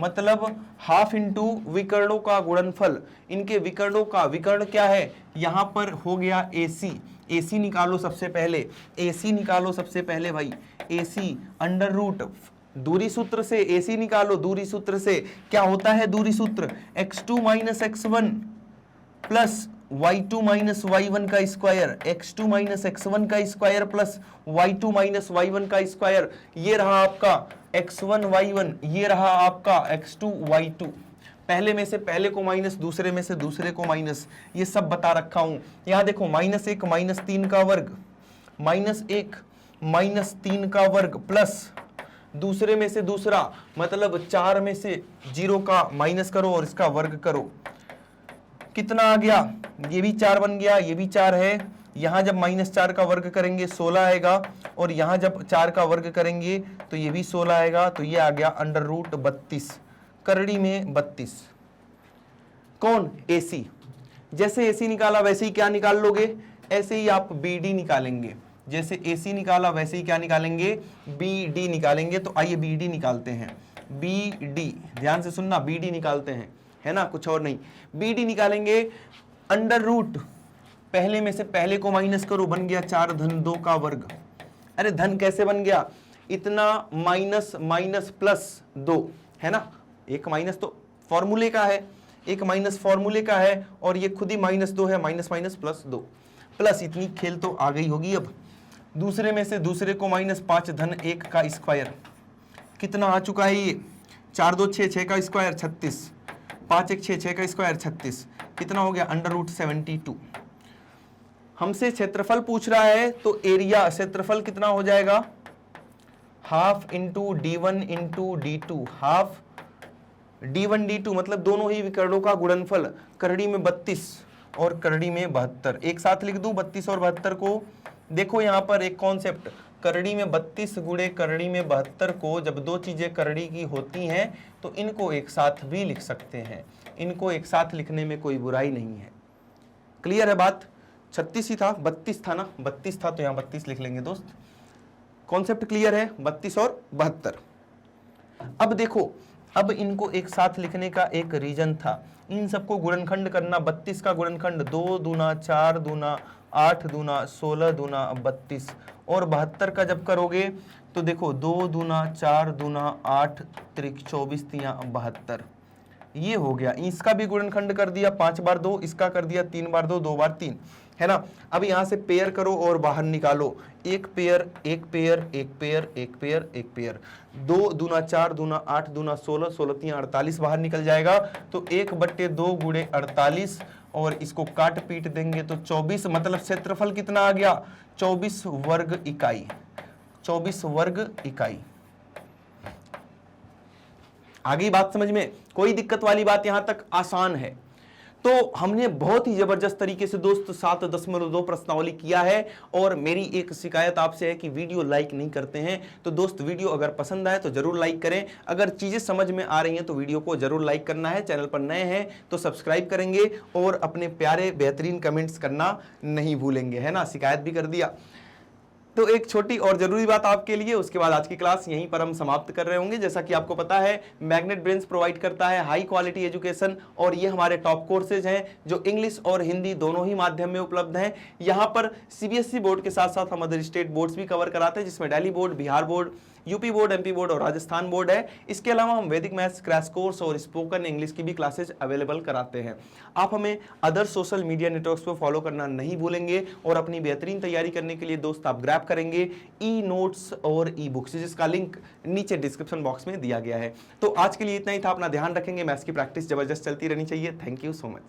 मतलब हाफ इंटू विकर्णों का गुणनफल। इनके विकर्णों का विकर्ण क्या है, यहां पर हो गया AC निकालो सबसे पहले, भाई AC अंडर रूट, दूरी सूत्र से AC निकालो, दूरी सूत्र से क्या होता है, दूरी सूत्र x2 - x1 plus y2 minus y1 का स्क्वायर, x2 माइनस x1 का square plus y2 minus y1 का स्क्वायर, ये रहा आपका x1 y1, ये रहा आपका x2 y2। पहले में से पहले को माइनस, दूसरे में से दूसरे को माइनस, ये सब बता रखा हूं। यहां देखो -1 माइनस 3 का वर्ग, -1 माइनस 3 का वर्ग प्लस दूसरे में से दूसरा, मतलब 4 में से 0 का माइनस करो और इसका वर्ग करो, कितना आ गया, ये भी 4 बन गया, ये भी 4 है। यहां जब -4 का वर्ग करेंगे 16 आएगा, और यहां जब 4 का वर्ग करेंगे तो ये भी 16 आएगा, तो ये आ गया √32, करड़ी में 32। कौन? AC। जैसे AC निकाला वैसे ही क्या निकाल लोगे, ऐसे ही आप BD निकालेंगे। जैसे AC निकाला वैसे ही क्या निकालेंगे, BD निकालेंगे। तो आइए BD निकालते हैं। BD ध्यान से सुनना, BD निकालते हैं, है ना, कुछ और नहीं। BD निकालेंगे, √ पहले में से पहले को माइनस करो, बन गया 4 धन 2 का वर्ग। अरे धन कैसे बन गया, इतना माइनस माइनस प्लस 2, है ना, एक माइनस तो फॉर्मूले का है, एक माइनस फॉर्मूले का है, और ये खुद ही -2 है, माइनस माइनस प्लस 2, प्लस इतनी खेल तो आ गई होगी। अब दूसरे में से दूसरे को -5 धन 1 का स्क्वायर, कितना आ चुका है ये, 4 2 6, 6 का स्क्वायर 36, 5 1 6, 6 का स्क्वायर 36, कितना हो गया √72। हमसे क्षेत्रफल पूछ रहा है, तो एरिया, क्षेत्रफल कितना हो जाएगा, ½ into D1 into D2, half D1 D2, मतलब दोनों ही विकर्णों का गुणनफल, करड़ी में 32 और करड़ी में 72। एक साथ लिख दूं 32 और 72 को। देखो यहां पर एक कॉन्सेप्ट, करड़ी में 32 गुणे करड़ी में 72 को, जब दो चीजें करड़ी की होती हैं तो इनको एक साथ भी लिख सकते हैं, इनको एक साथ लिखने में कोई बुराई नहीं है। क्लियर है बात? 36 ही था, 32 था ना, 32 था तो यहां 32 लिख लेंगे दोस्त। कॉन्सेप्ट क्लियर है, 32 और 72। अब देखो, अब इनको एक साथ लिखने का एक रीजन था, इन सबको गुणनखंड करना। 32 का गुणनखंड 2 दूना 4 दूना 8 दूना 16 दूना 32, और 72 का जब करोगे तो देखो 2 दूना 4 दूना 8 त्रिक 24 तिया 72, ये हो गया। इसका भी गुणनखंड कर दिया 5 बार 2, इसका कर दिया 3 बार 2, 2 बार 3, है ना। अब यहां से पेयर करो और बाहर निकालो, एक पेयर एक पेयर एक पेयर एक पेयर एक पेयर, 2 दूना 4 दूना 8 दूना 16, 16 तिया 48 बाहर निकल जाएगा। तो 1/2 गुणे 48, और इसको काट पीट देंगे तो 24, मतलब क्षेत्रफल कितना आ गया, 24 वर्ग इकाई, 24 वर्ग इकाई। आगे बात समझ में, कोई दिक्कत वाली बात, यहां तक आसान है। तो हमने बहुत ही जबरदस्त तरीके से दोस्त 7.2 प्रश्नावली किया है, और मेरी एक शिकायत आपसे है कि वीडियो लाइक नहीं करते हैं। तो दोस्त वीडियो अगर पसंद आए तो जरूर लाइक करें, अगर चीजें समझ में आ रही हैं तो वीडियो को जरूर लाइक करना है, चैनल पर नए हैं तो सब्सक्राइब करेंगे, और अपने प्यारे बेहतरीन कमेंट्स करना नहीं भूलेंगे, है ना। शिकायत भी कर दिया। तो एक छोटी और जरूरी बात आपके लिए, उसके बाद आज की क्लास यहीं पर हम समाप्त कर रहे होंगे। जैसा कि आपको पता है, मैग्नेट ब्रेन्स प्रोवाइड करता है हाई क्वालिटी एजुकेशन, और ये हमारे टॉप कोर्सेज हैं जो इंग्लिश और हिंदी दोनों ही माध्यम में उपलब्ध हैं। यहाँ पर CBSE बोर्ड के साथ साथ हम अदर स्टेट बोर्ड्स भी कवर कराते हैं, जिसमें Delhi board, Bihar board, UP board, MP board और राजस्थान बोर्ड है। इसके अलावा हम वैदिक मैथ्स क्रैश कोर्स और स्पोकन इंग्लिश की भी क्लासेज अवेलेबल कराते हैं। आप हमें अदर सोशल मीडिया नेटवर्क्स पर फॉलो करना नहीं भूलेंगे, और अपनी बेहतरीन तैयारी करने के लिए दोस्त आप ग्रैब करेंगे ई नोट्स और ई बुक्स, जिसका लिंक नीचे डिस्क्रिप्शन बॉक्स में दिया गया है। तो आज के लिए इतना ही था, अपना ध्यान रखेंगे, मैथ्स की प्रैक्टिस जबरदस्त चलती रहनी चाहिए। Thank you so much.